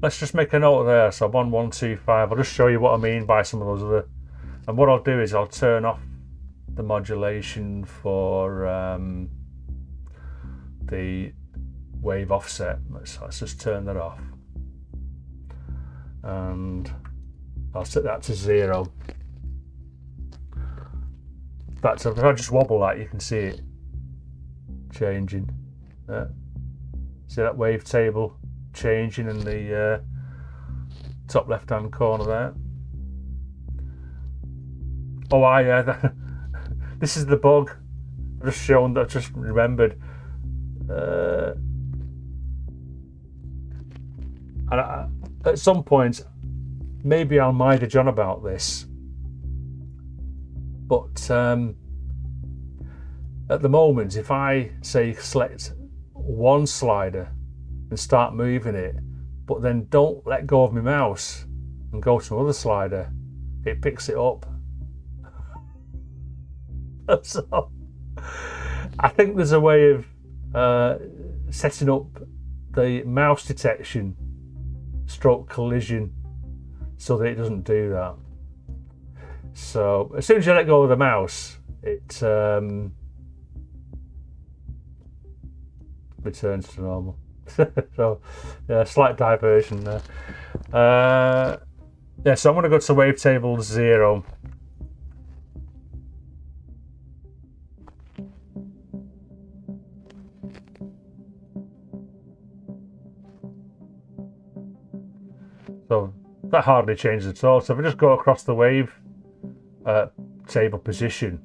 Let's just make a note there. So I'm on 125. I'll just show you what I mean by some of those other. And what I'll do is I'll turn off the modulation for the wave offset. Let's just turn that off. And I'll set that to 0. That's if I just wobble that, you can see it changing. See that wavetable changing in the top left hand corner there. Oh, yeah, this is the bug. I've just shown that, I just remembered. And at some point, maybe I'll mide John about this. But at the moment, if I say select one slider and start moving it, but then don't let go of my mouse and go to another slider, it picks it up. So I think there's a way of setting up the mouse detection stroke collision so that it doesn't do that. So as soon as you let go of the mouse, it returns to normal. So yeah, slight diversion there. Yeah, so I'm going to go to wavetable 0. So that hardly changes at all. So if I just go across the wave table position,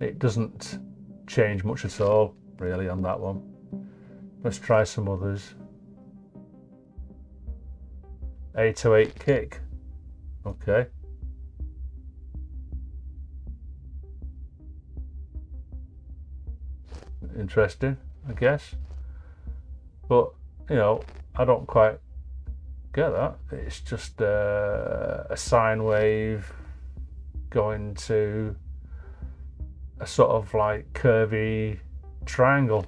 it doesn't change much at all really on that one. Let's try some others. 808 kick. Okay. Interesting, I guess. But, you know, I don't quite get that. It's just a sine wave going to a sort of like curvy triangle.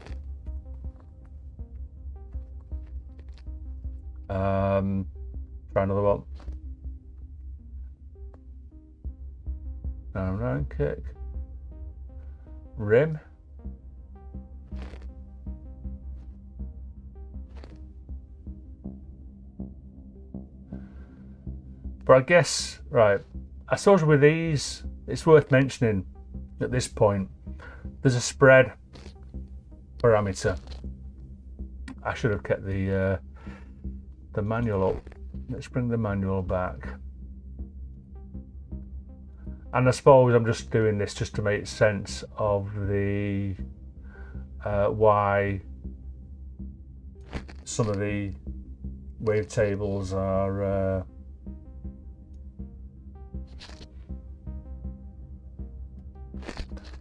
Try another one. Round kick. Rim. But I guess, right, I suppose with these, it's worth mentioning at this point, there's a spread parameter. I should have kept the manual up. Let's bring the manual back. And I suppose I'm just doing this just to make sense of the why some of the wavetables are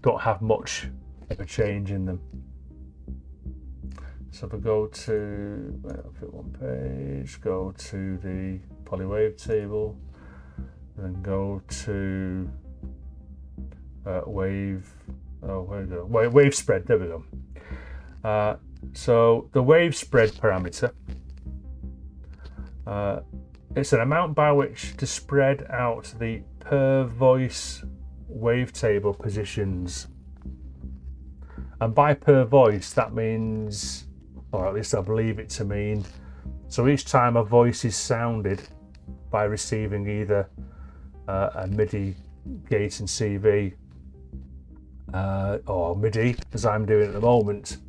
don't have much of a change in them. So if I go to fit one page, go to the Poly Wavetable, and then go to wave. Oh, where we go? Wave spread. There we go. So the wave spread parameter. It's an amount by which to spread out the per voice wavetable positions, and by per voice that means, or at least I believe it to mean, so each time a voice is sounded by receiving either a MIDI gate and CV or MIDI as I'm doing at the moment,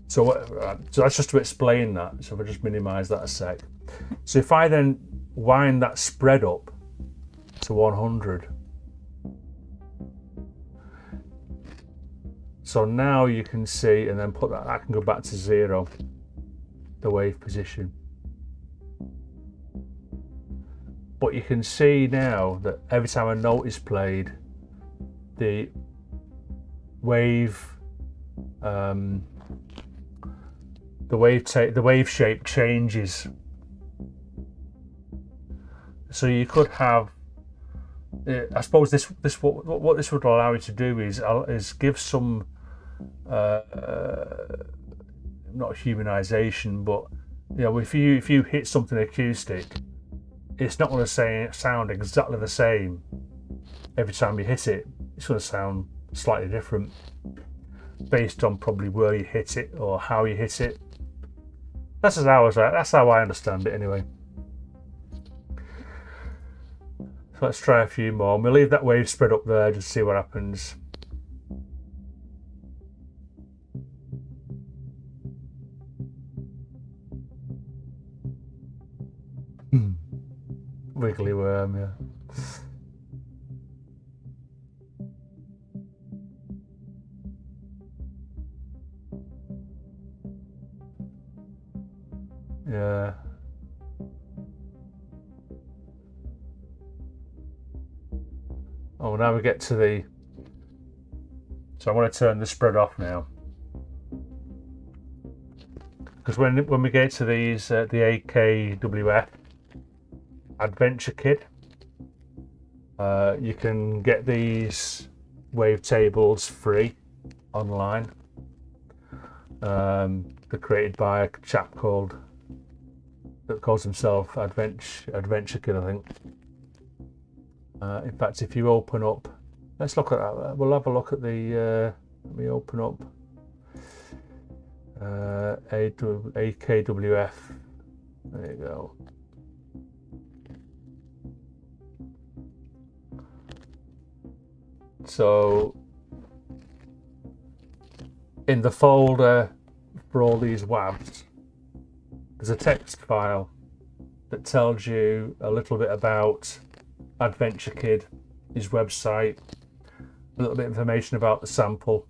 so that's just to explain that. So if I just minimize that a sec. So if I then wind that spread up to 100, so now you can see, and then put that, I can go back to 0, the wave position. But you can see now that every time a note is played, the wave shape changes. So you could have, I suppose what this would allow you to do is give some not humanization, but you know, if you hit something acoustic, it's not going to sound exactly the same every time you hit it. It's going to sound slightly different based on probably where you hit it or how you hit it. That's how I understand it anyway. So let's try a few more. We'll leave that wave spread up there just to see what happens. Wiggly worm, yeah. Yeah. Oh, now we get to the. So I want to turn the spread off now, because when we get to these the AKWF Adventure Kit, you can get these wavetables free online. They're created by a chap that calls himself Adventure Kid, I think. In fact, if you open up, let's look at that. We'll have a look at the. Let me open up AKWF. There you go. So in the folder for all these WAVs, there's a text file that tells you a little bit about Adventure Kid, his website, a little bit of information about the sample.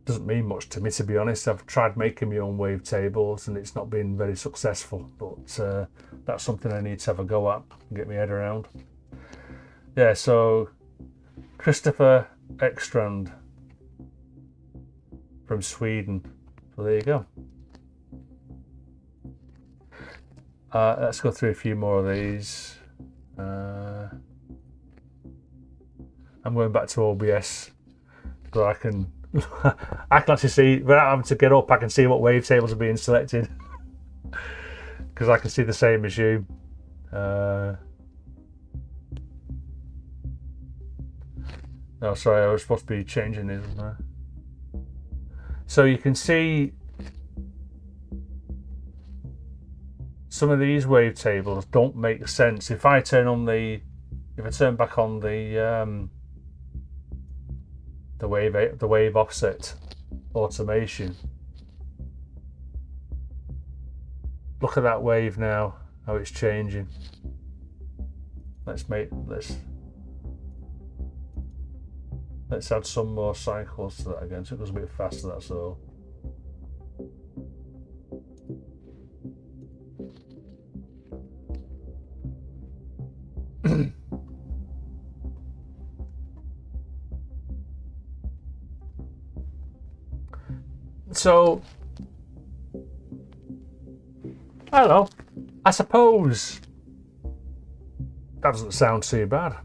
Doesn't mean much to me, to be honest. I've tried making my own wavetables and it's not been very successful, but that's something I need to have a go at and get my head around. Yeah, so Christopher Ekstrand from Sweden. So there you go. Let's go through a few more of these. I'm going back to OBS so I can actually see, without having to get up, I can see what wavetables are being selected because I can see the same as you. No, sorry, I was supposed to be changing these, wasn't I? So you can see some of these wavetables don't make sense. If I turn back on the wave offset automation, look at that wave now, how it's changing. Let's add some more cycles to that again, so it goes a bit faster, that's all. So, I don't know, I suppose that doesn't sound too bad.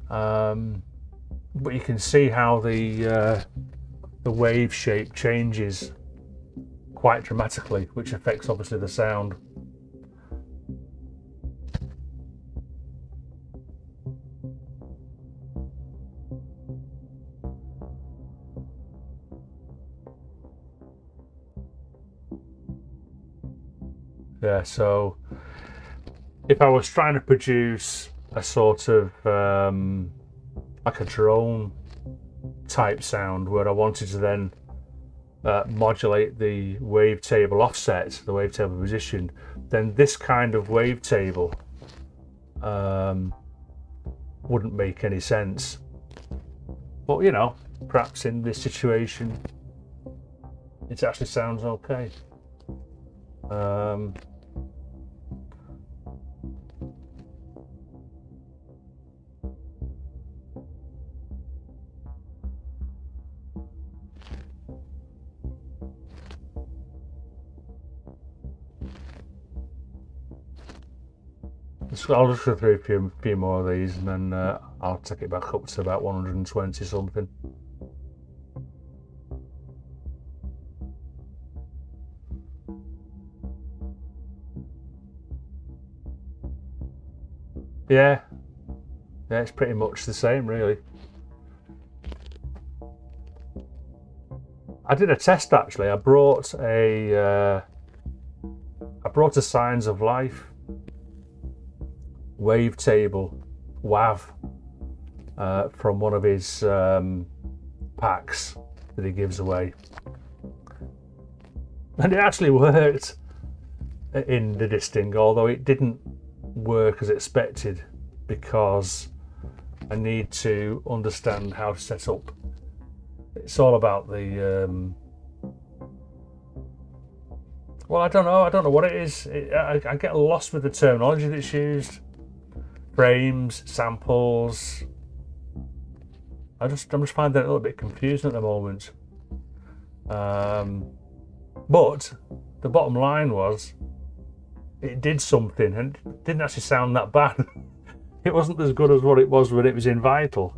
But you can see how the wave shape changes quite dramatically, which affects obviously the sound. Yeah, so if I was trying to produce a sort of like a drone type sound where I wanted to then modulate the wavetable offset, the wavetable position, then this kind of wavetable wouldn't make any sense. But you know, perhaps in this situation it actually sounds okay. I'll just go through a few more of these, and then I'll take it back up to about 120 something. Yeah, it's pretty much the same, really. I did a test actually. I brought a Signs of Life wavetable WAV from one of his packs that he gives away, and it actually worked in the disting, although it didn't work as expected because I need to understand how to set up. It's all about the well, I don't know what it is. I get lost with the terminology that's used. Frames, samples. I'm just finding it a little bit confusing at the moment. But the bottom line was, it did something, and it didn't actually sound that bad. It wasn't as good as what it was when it was in Vital,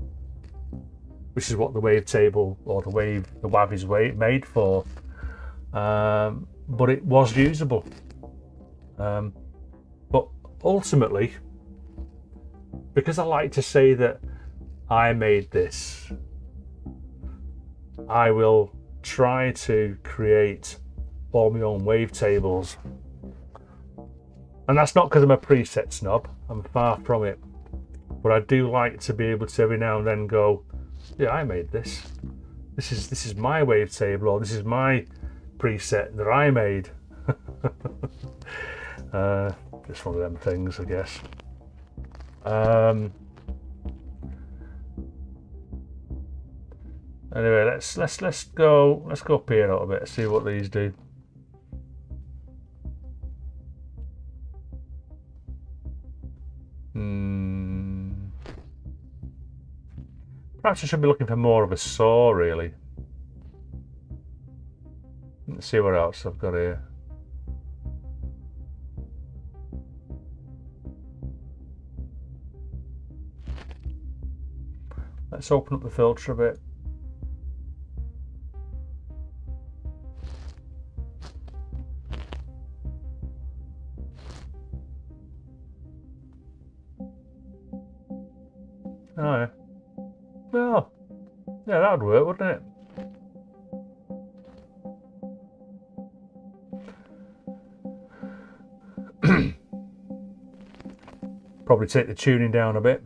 which is what the wavetable or the WAV is made for. But it was usable. But ultimately, because I like to say that I made this, I will try to create all my own wavetables. And that's not because I'm a preset snob, I'm far from it. But I do like to be able to every now and then go, yeah, I made this. This is my wavetable, or this is my preset that I made. Just one of them things, I guess. Anyway, let's go up here a little bit, see what these do. Perhaps I should be looking for more of a saw, really. Let's see what else I've got here. Let's open up the filter a bit. Oh yeah. Well, yeah, that would work, wouldn't it? Probably take the tuning down a bit.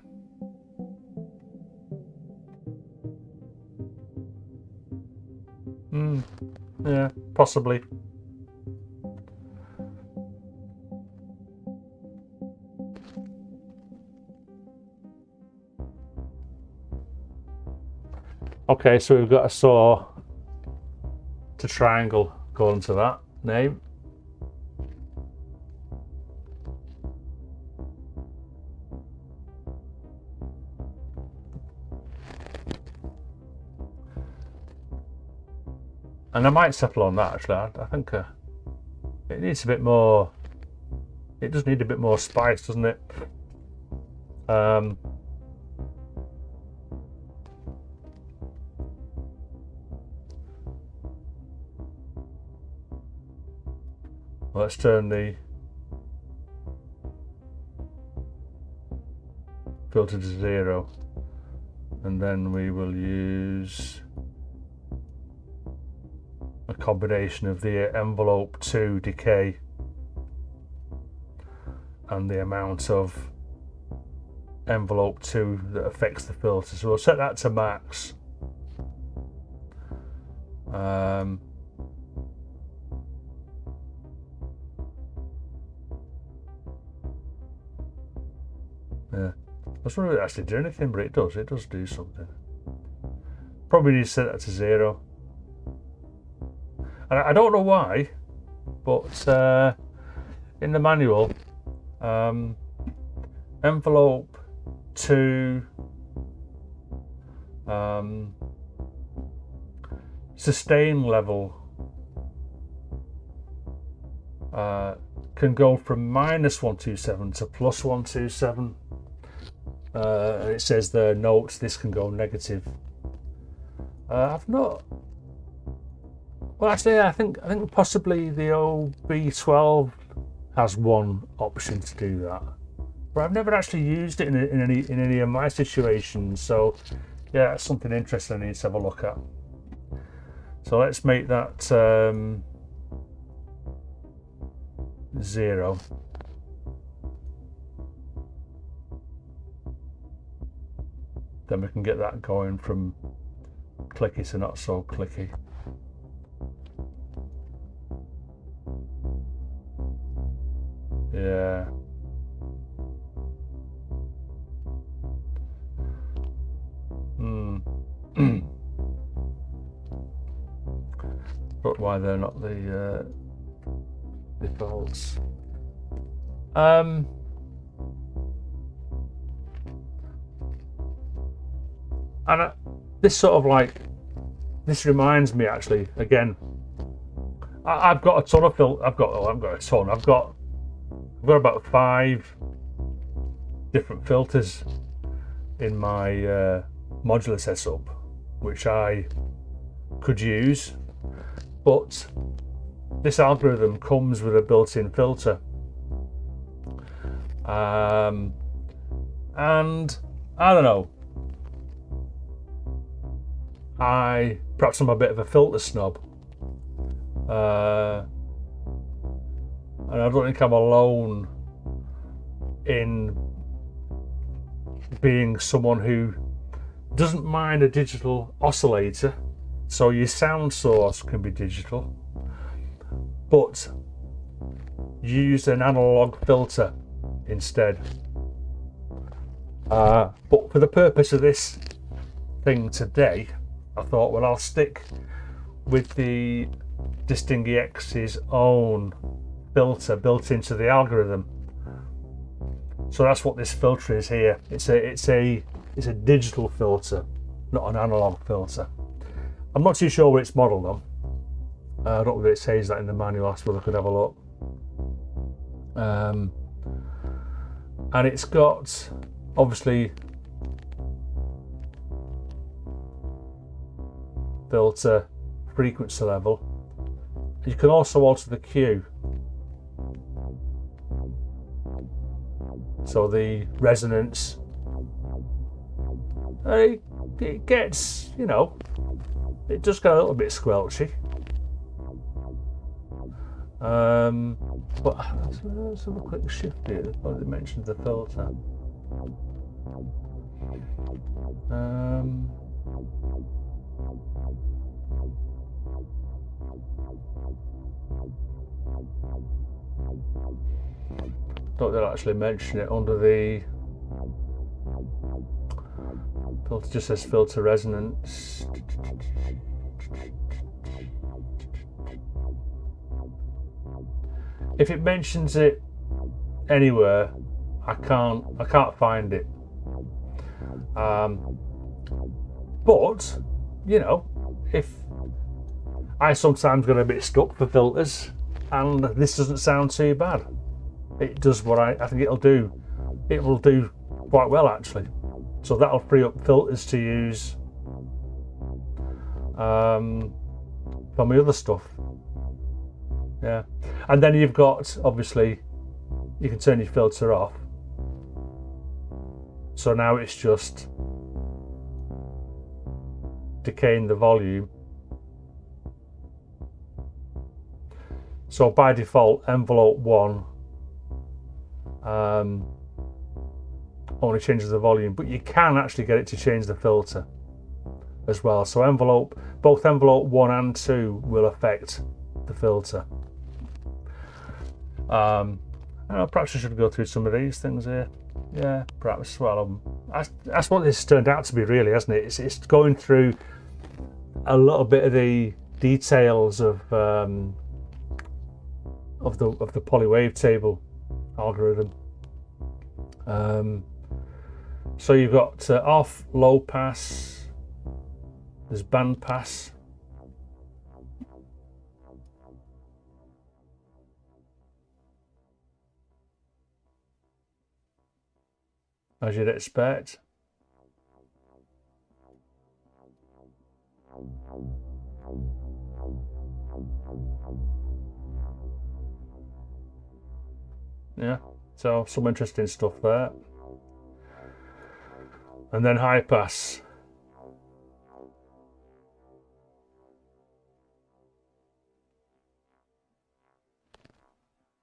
Yeah, possibly. Okay, so we've got a saw to triangle according to that name. And I might settle on that actually. I think it needs a bit more. It does need a bit more spice, doesn't it? Let's turn the filter to 0, and then we will use a combination of the envelope 2 decay and the amount of envelope 2 that affects the filter. So we'll set that to max. Yeah, I was wondering if it actually did anything, but it does do something. Probably need to set that to 0. And I don't know why, but in the manual, envelope to sustain level can go from -127 to +127. It says the notes this can go negative. I've not. Well, actually, I think possibly the OB12 has one option to do that, but I've never actually used it in any of my situations. So, yeah, that's something interesting I need to have a look at. So let's make that 0. Then we can get that going from clicky to not so clicky. Yeah. But why they're not the defaults. And this sort of like, this reminds me actually, again, I've got a ton of I've got about 5 different filters in my modular setup, which I could use, but this algorithm comes with a built-in filter, and I don't know, perhaps I'm a bit of a filter snob, and I don't think I'm alone in being someone who doesn't mind a digital oscillator, so your sound source can be digital, but use an analog filter instead. But for the purpose of this thing today, I thought, well, I'll stick with the Disting EX's own filter built into the algorithm. So that's what this filter is here. It's a digital filter, not an analog filter. I'm not too sure what it's modelled on. I don't know if it says that in the manual. I suppose I could have a look. And it's got, obviously, filter frequency level. You can also alter the Q. So the resonance, it gets, you know, it does get a little bit squelchy. But let's have a quick shift here. I already mentioned the filter. Don't they'll actually mention it under the filter, just says filter resonance. If it mentions it anywhere, I can't find it. But you know, if I sometimes get a bit stuck for filters, and this doesn't sound too bad. It does what I think it'll do. It will do quite well actually. So that'll free up filters to use for my other stuff. Yeah, and then you've got, obviously, you can turn your filter off. So now it's just decaying the volume. So by default, envelope 1 only changes the volume, but you can actually get it to change the filter as well. So both envelope 1 and 2 will affect the filter. Perhaps I should go through some of these things here. Yeah, perhaps. Well, that's what this turned out to be, really, hasn't it? It's going through a little bit of the details of the poly wavetable algorithm. So you've got off, low pass, there's band pass, as you'd expect. Yeah, so some interesting stuff there. And then high pass.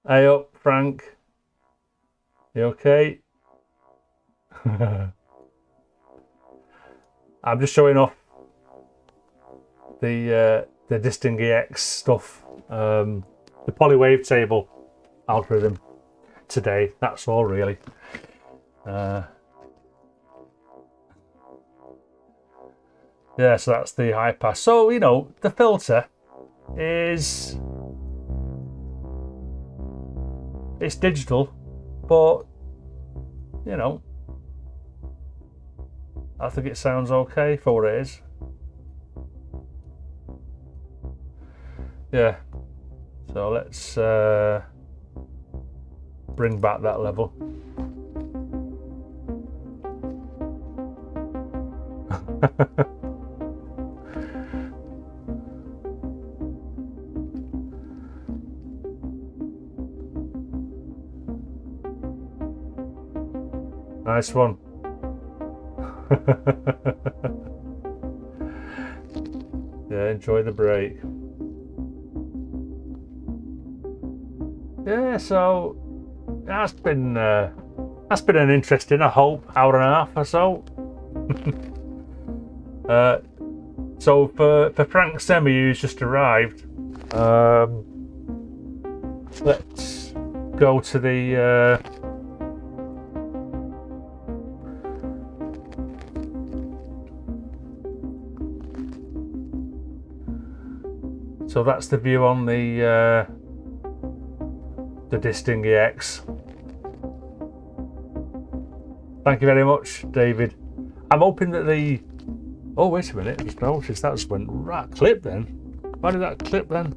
Hey up, Frank. You okay? I'm just showing off the disting EX stuff, the poly wavetable algorithm today. That's all really. Yeah, so that's the high pass. So you know the filter is it's digital, but you know I think it sounds okay for what it is. Yeah, so let's bring back that level. Nice one. Yeah, enjoy the break. Yeah, so that's been an interesting, I hope, hour and a half or so. So for Frank Semi, who's just arrived, let's go to the so that's the view on the disting EX. Thank you very much, David. I'm hoping that the... Oh, wait a minute. I just noticed that just went right clip then. Why did that clip then?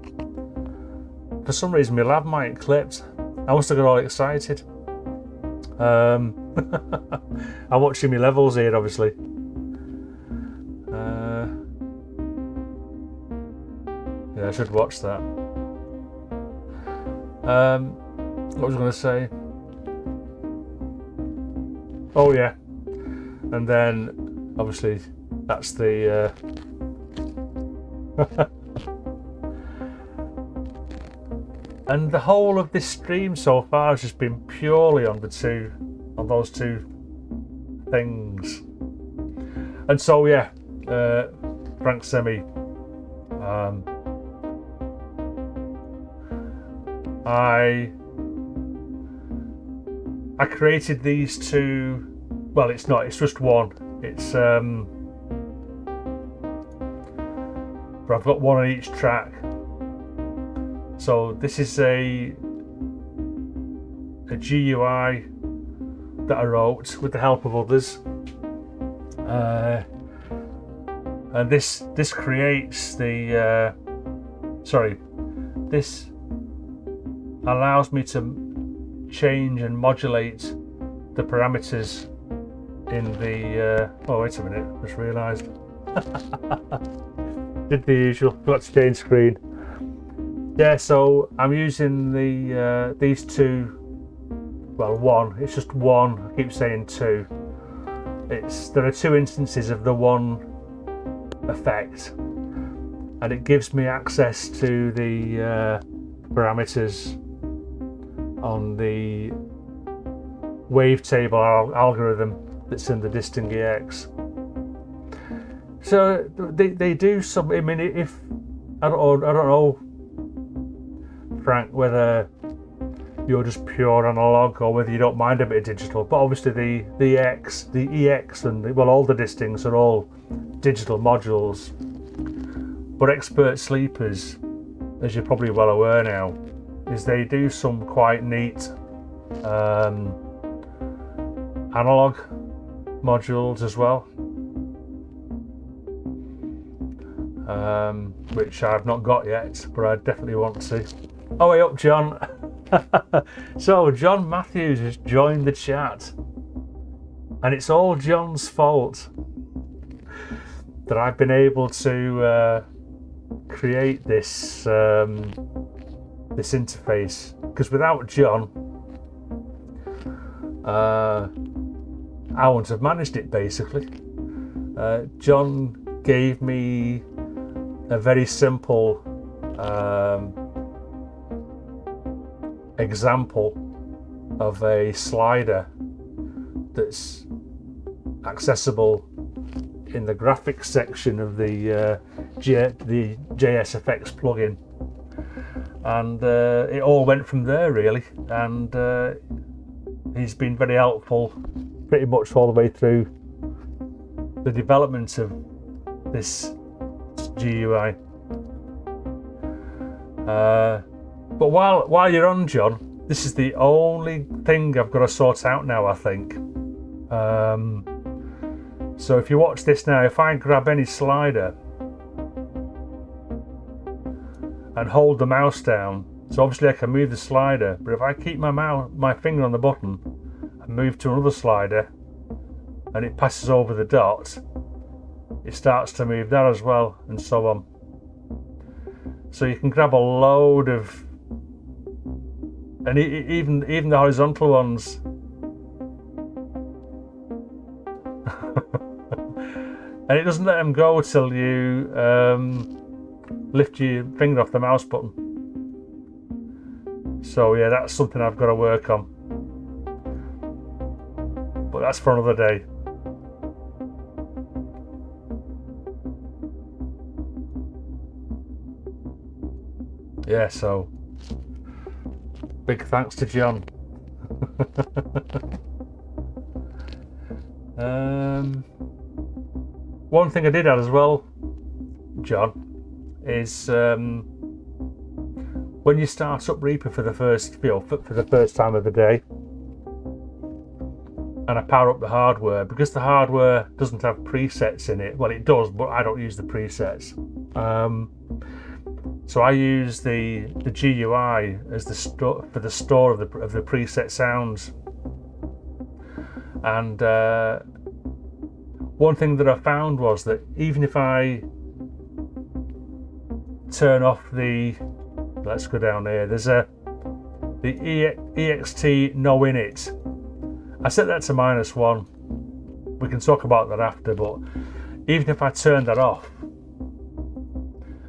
For some reason, my lav mic clipped. I must have got all excited. I'm watching my levels here, obviously. Yeah, I should watch that. What was I going to say? Oh yeah, and then obviously that's the and the whole of this stream so far has just been purely on those two things. And so yeah, Frank Semi, I created these two. Well, it's not, it's just one. It's but I've got one on each track. So this is a GUI that I wrote with the help of others, and this creates the this allows me to change and modulate the parameters in the oh wait a minute, just realised did the usual, forgot to change screen. Yeah, so I'm using the these two, well one, it's just one, I keep saying two. There are two instances of the one effect, and it gives me access to the parameters on the wavetable algorithm that's in the disting EX. So they do some. I mean, if I don't know, Frank, whether you're just pure analog or whether you don't mind a bit of digital. But obviously the EX and all the distings are all digital modules. But expert sleepers, as you're probably well aware now, is they do some quite neat analogue modules as well, which I've not got yet, but I definitely want to. Oh, hey up, John. So John Matthews has joined the chat, and it's all John's fault that I've been able to create this this interface, because without John I wouldn't have managed it basically. John gave me a very simple example of a slider that's accessible in the graphics section of the JSFX plugin, and it all went from there really, and he's been very helpful pretty much all the way through the development of this GUI. But while you're on, John, this is the only thing I've got to sort out now, I think. So if you watch this now, if I grab any slider and hold the mouse down, so obviously I can move the slider, but if I keep my finger on the button and move to another slider and it passes over the dot, it starts to move that as well, and so on. So you can grab a load of, and even the horizontal ones. And it doesn't let them go till you lift your finger off the mouse button. So yeah, that's something I've got to work on. But that's for another day. Yeah, so big thanks to John. One thing I did add as well, John, is when you start up Reaper for the first, for the first time of the day, and I power up the hardware, because the hardware doesn't have presets in it. Well, it does, but I don't use the presets. So I use the GUI as the for the store of the preset sounds. And one thing that I found was that even if I turn off the, let's go down here, there's the EXT no init. I set that to -1. We can talk about that after, but even if I turn that off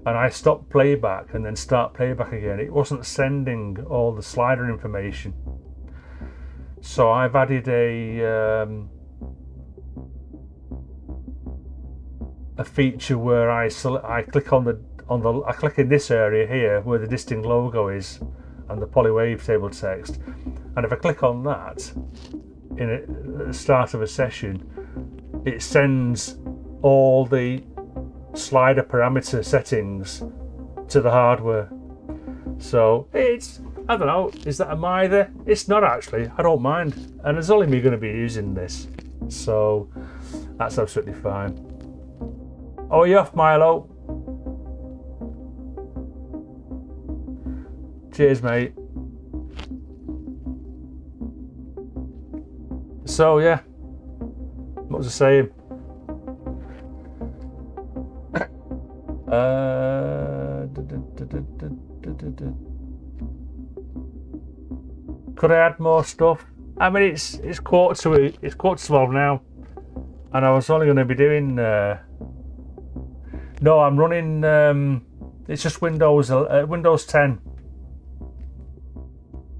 and I stop playback and then start playback again, it wasn't sending all the slider information. So I've added a feature where I click I click in this area here where the disting logo is and the Poly Wavetable text, and if I click on that at the start of a session, it sends all the slider parameter settings to the hardware. So it's, I don't know, is that a mither? It's not actually, I don't mind, and it's only me going to be using this, so that's absolutely fine. Oh, are you off, Milo? Cheers, mate. So yeah, what was I saying? Could I add more stuff? I mean, it's quarter to 12 now, and I was only going to be doing. No, I'm running. It's just Windows 10,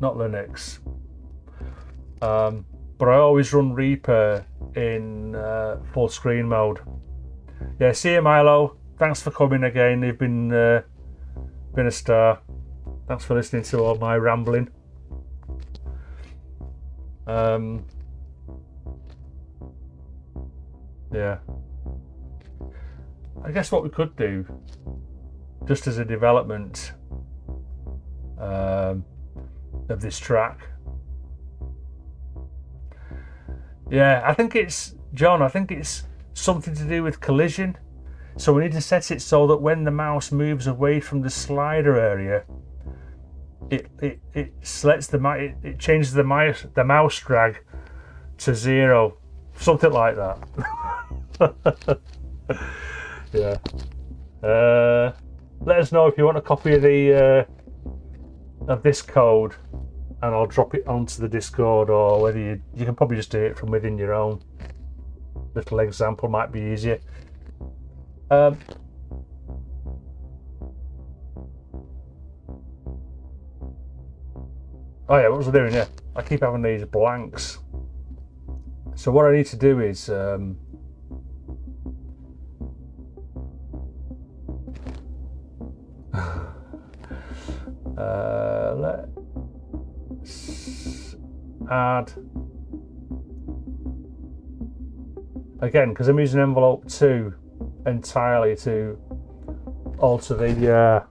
not Linux. But I always run Reaper in full screen mode. Yeah, see you, Milo. Thanks for coming again. You've been a star. Thanks for listening to all my rambling. Yeah. I guess what we could do just as a development of this track. Yeah, I think it's, John, I think it's something to do with collision. So we need to set it so that when the mouse moves away from the slider area, it selects it changes the mouse drag to 0, something like that. Yeah. Let us know if you want a copy of the of this code, and I'll drop it onto the Discord, or whether you can probably just do it from within your own little example, might be easier. Oh yeah, what was I doing? Yeah, I keep having these blanks. So what I need to do is let's add again, because I'm using envelope 2 entirely to alter the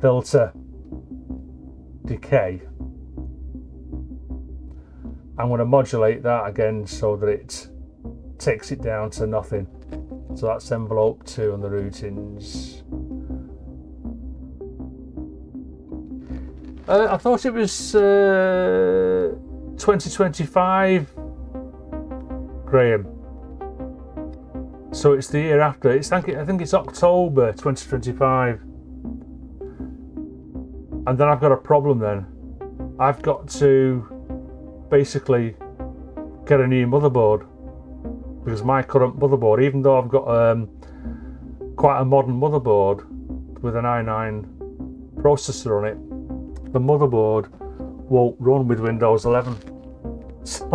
filter decay. I'm going to modulate that again so that it takes it down to nothing. So that's envelope 2 on the routings. I thought it was 2025, Graham. So it's the year after. I think it's October 2025. And then I've got a problem then. I've got to basically get a new motherboard, because my current motherboard, even though I've got quite a modern motherboard with an i9 processor on it, the motherboard won't run with Windows 11. So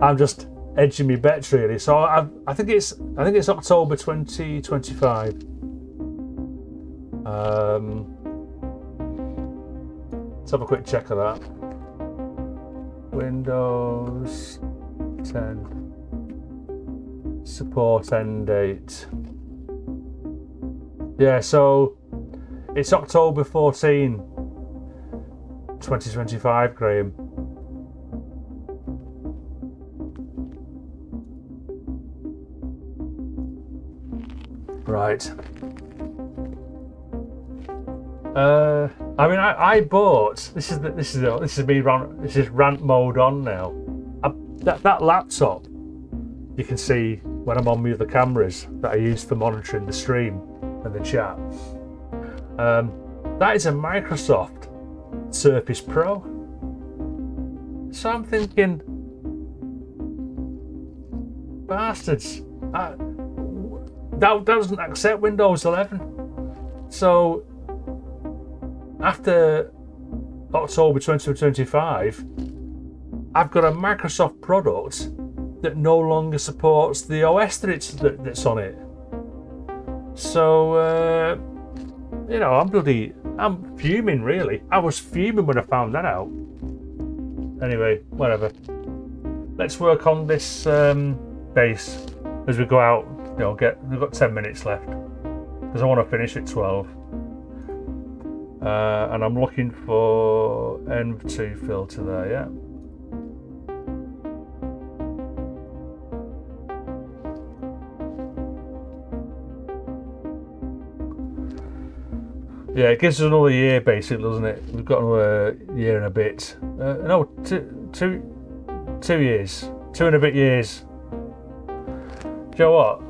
I'm just edging my bets really. So I think it's October 2025. Let's have a quick check of that. Windows 10 support end date. Yeah, so it's October 14, 2025, Graham. Right. I mean, I bought. This is rant mode on now. That laptop, you can see when I'm on the other cameras that I use for monitoring the stream and the chat. That is a Microsoft Surface Pro. So I'm thinking, bastards, that doesn't accept Windows 11. So after October 2025, I've got a Microsoft product that no longer supports the OS that's on it. So you know, I'm fuming really. I was fuming when I found that out. Anyway, whatever. Let's work on this bass as we go out. You know, we've got 10 minutes left because I want to finish at 12. And I'm looking for Env2 filter there, yeah. Yeah, it gives us another year basically, doesn't it? We've got another year and a bit. No, 2 years. 2 and a bit years. Do you know what?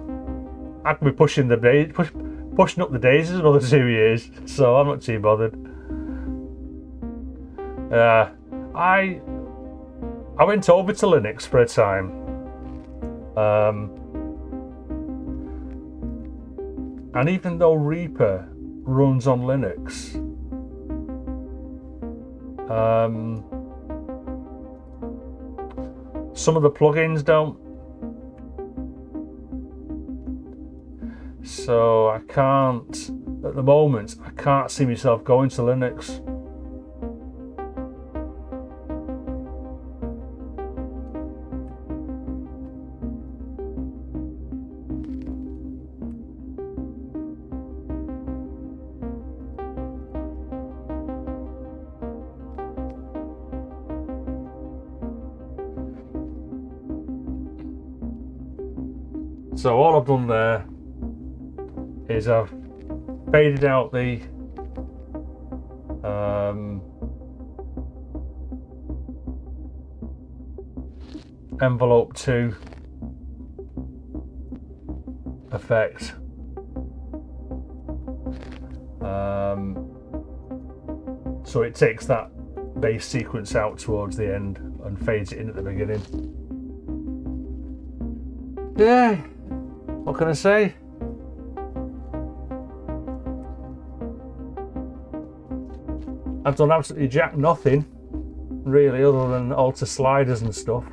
I can be pushing up the days another 2 years, so I'm not too bothered. I went over to Linux for a time. And even though Reaper runs on Linux, some of the plugins don't. So I can't, at the moment, I can't see myself going to Linux. So all I've done there is I've faded out the envelope 2 effect. So it takes that bass sequence out towards the end and fades it in at the beginning. Yeah, what can I say? I've done absolutely jack nothing really, other than alter sliders and stuff.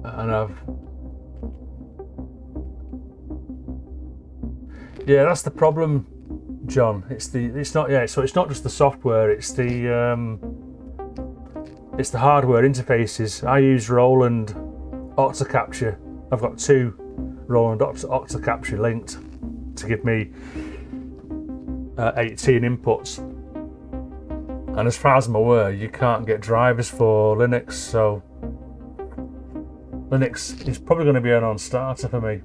And yeah, that's the problem, John. It's not just the software, it's the hardware interfaces. I use Roland Octacapture. I've got 2 Roland Octacapture linked to give me 18 inputs. And as far as I'm aware, you can't get drivers for Linux, so Linux is probably going to be a non-starter for me.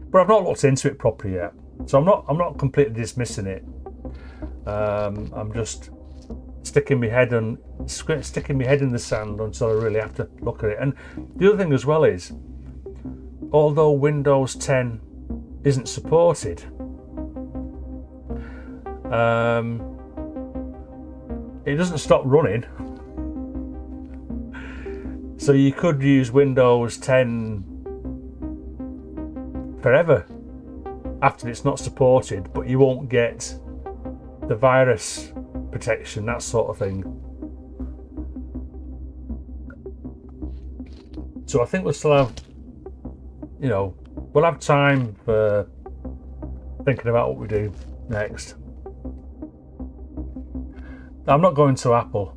But I've not looked into it properly yet, so I'm not completely dismissing it. I'm just sticking my head in the sand until I really have to look at it. And the other thing as well is, although Windows 10 isn't supported, it doesn't stop running. So you could use Windows 10 forever after it's not supported, but you won't get the virus protection, that sort of thing. So I think we'll still have, we'll have time for thinking about what we do next. I'm not going to Apple.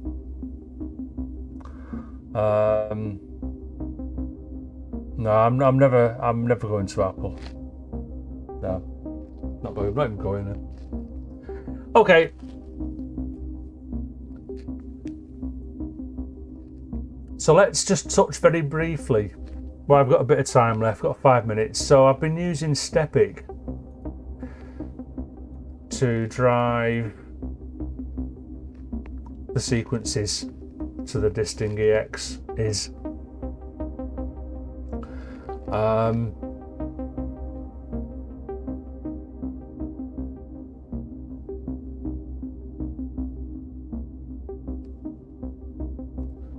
No, I'm never going to Apple. No, not even going there. Okay. So let's just touch very briefly. Well, I've got a bit of time left. I've got 5 minutes. So I've been using Stepic to drive the sequences to the Disting EX is.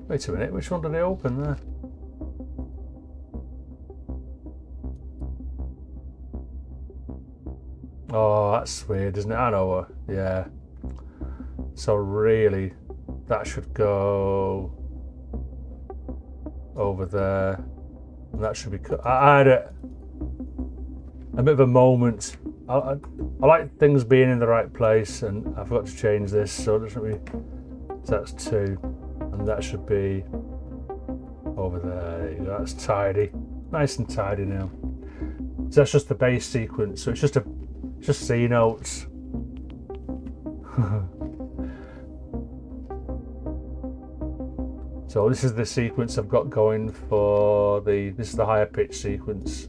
Wait a minute, which one did I open there? Oh, that's weird, isn't it? I know. Yeah. So really, that should go over there, and that should be. I had a bit of a moment. I like things being in the right place, and I forgot to change this. So that's 2, and that should be over there. There you go. That's tidy, nice and tidy now. So that's just the bass sequence. So it's just C notes. So this is the sequence I've got going for this is the higher pitch sequence.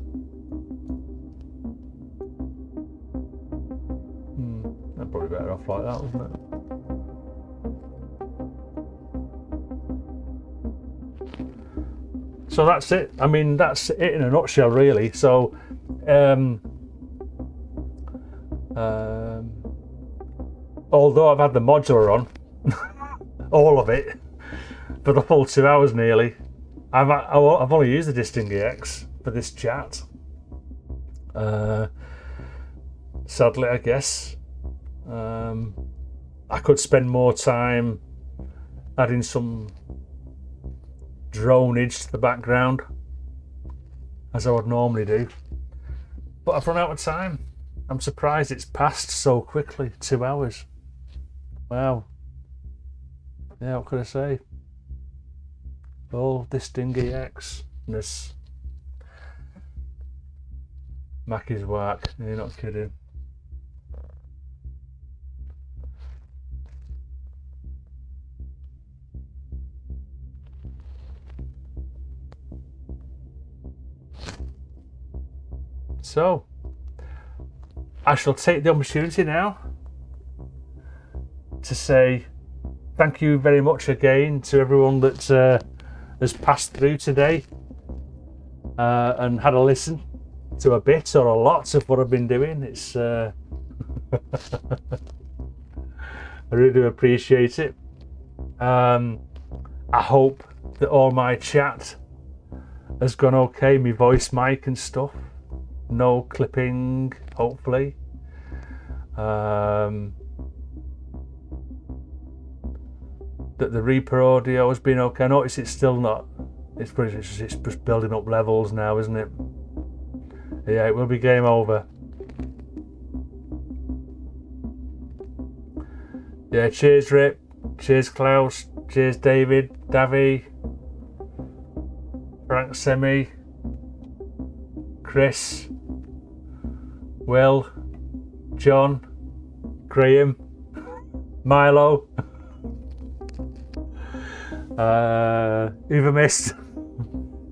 I'm probably better off like that, wasn't it? So that's it. I mean, that's it in a nutshell, really. So, although I've had the modular on, all of it, for the full 2 hours nearly, I've only used the Disting EX for this chat. Sadly, I guess. I could spend more time adding some dronage to the background, as I would normally do. But I've run out of time. I'm surprised it's passed so quickly. 2 hours. Wow. Yeah, what could I say? All Disting EX-ness. Mackie's work. You're not kidding. So I shall take the opportunity now to say thank you very much again to everyone that has passed through today and had a listen to a bit or a lot of what I've been doing. It's I really do appreciate it. I hope that all my chat has gone okay, my voice mic and stuff. No clipping, hopefully. That the Reaper audio has been okay. I notice it's still not. It's just building up levels now, isn't it? Yeah, it will be game over. Yeah, cheers Rip, cheers Klaus, cheers David, Davy, Frank Semi, Chris, Will, John, Graham, Milo, who've I missed?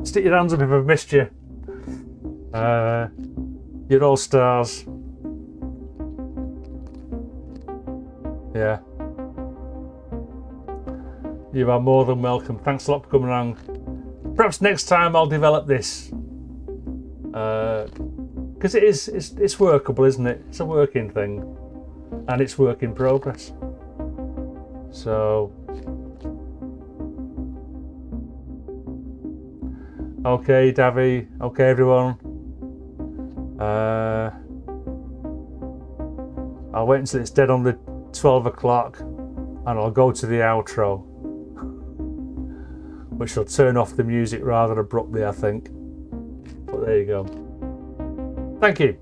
Stick your hands up if I've missed you. You're all stars. Yeah. You are more than welcome. Thanks a lot for coming along. Perhaps next time I'll develop this. Because it's workable, isn't it? It's a working thing. And it's work in progress. So okay, Davy. Okay, everyone. I'll wait until it's dead on the 12 o'clock and I'll go to the outro, which will turn off the music rather abruptly, I think. But there you go. Thank you.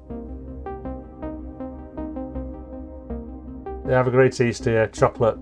Yeah, have a great Easter, yeah. Chocolate.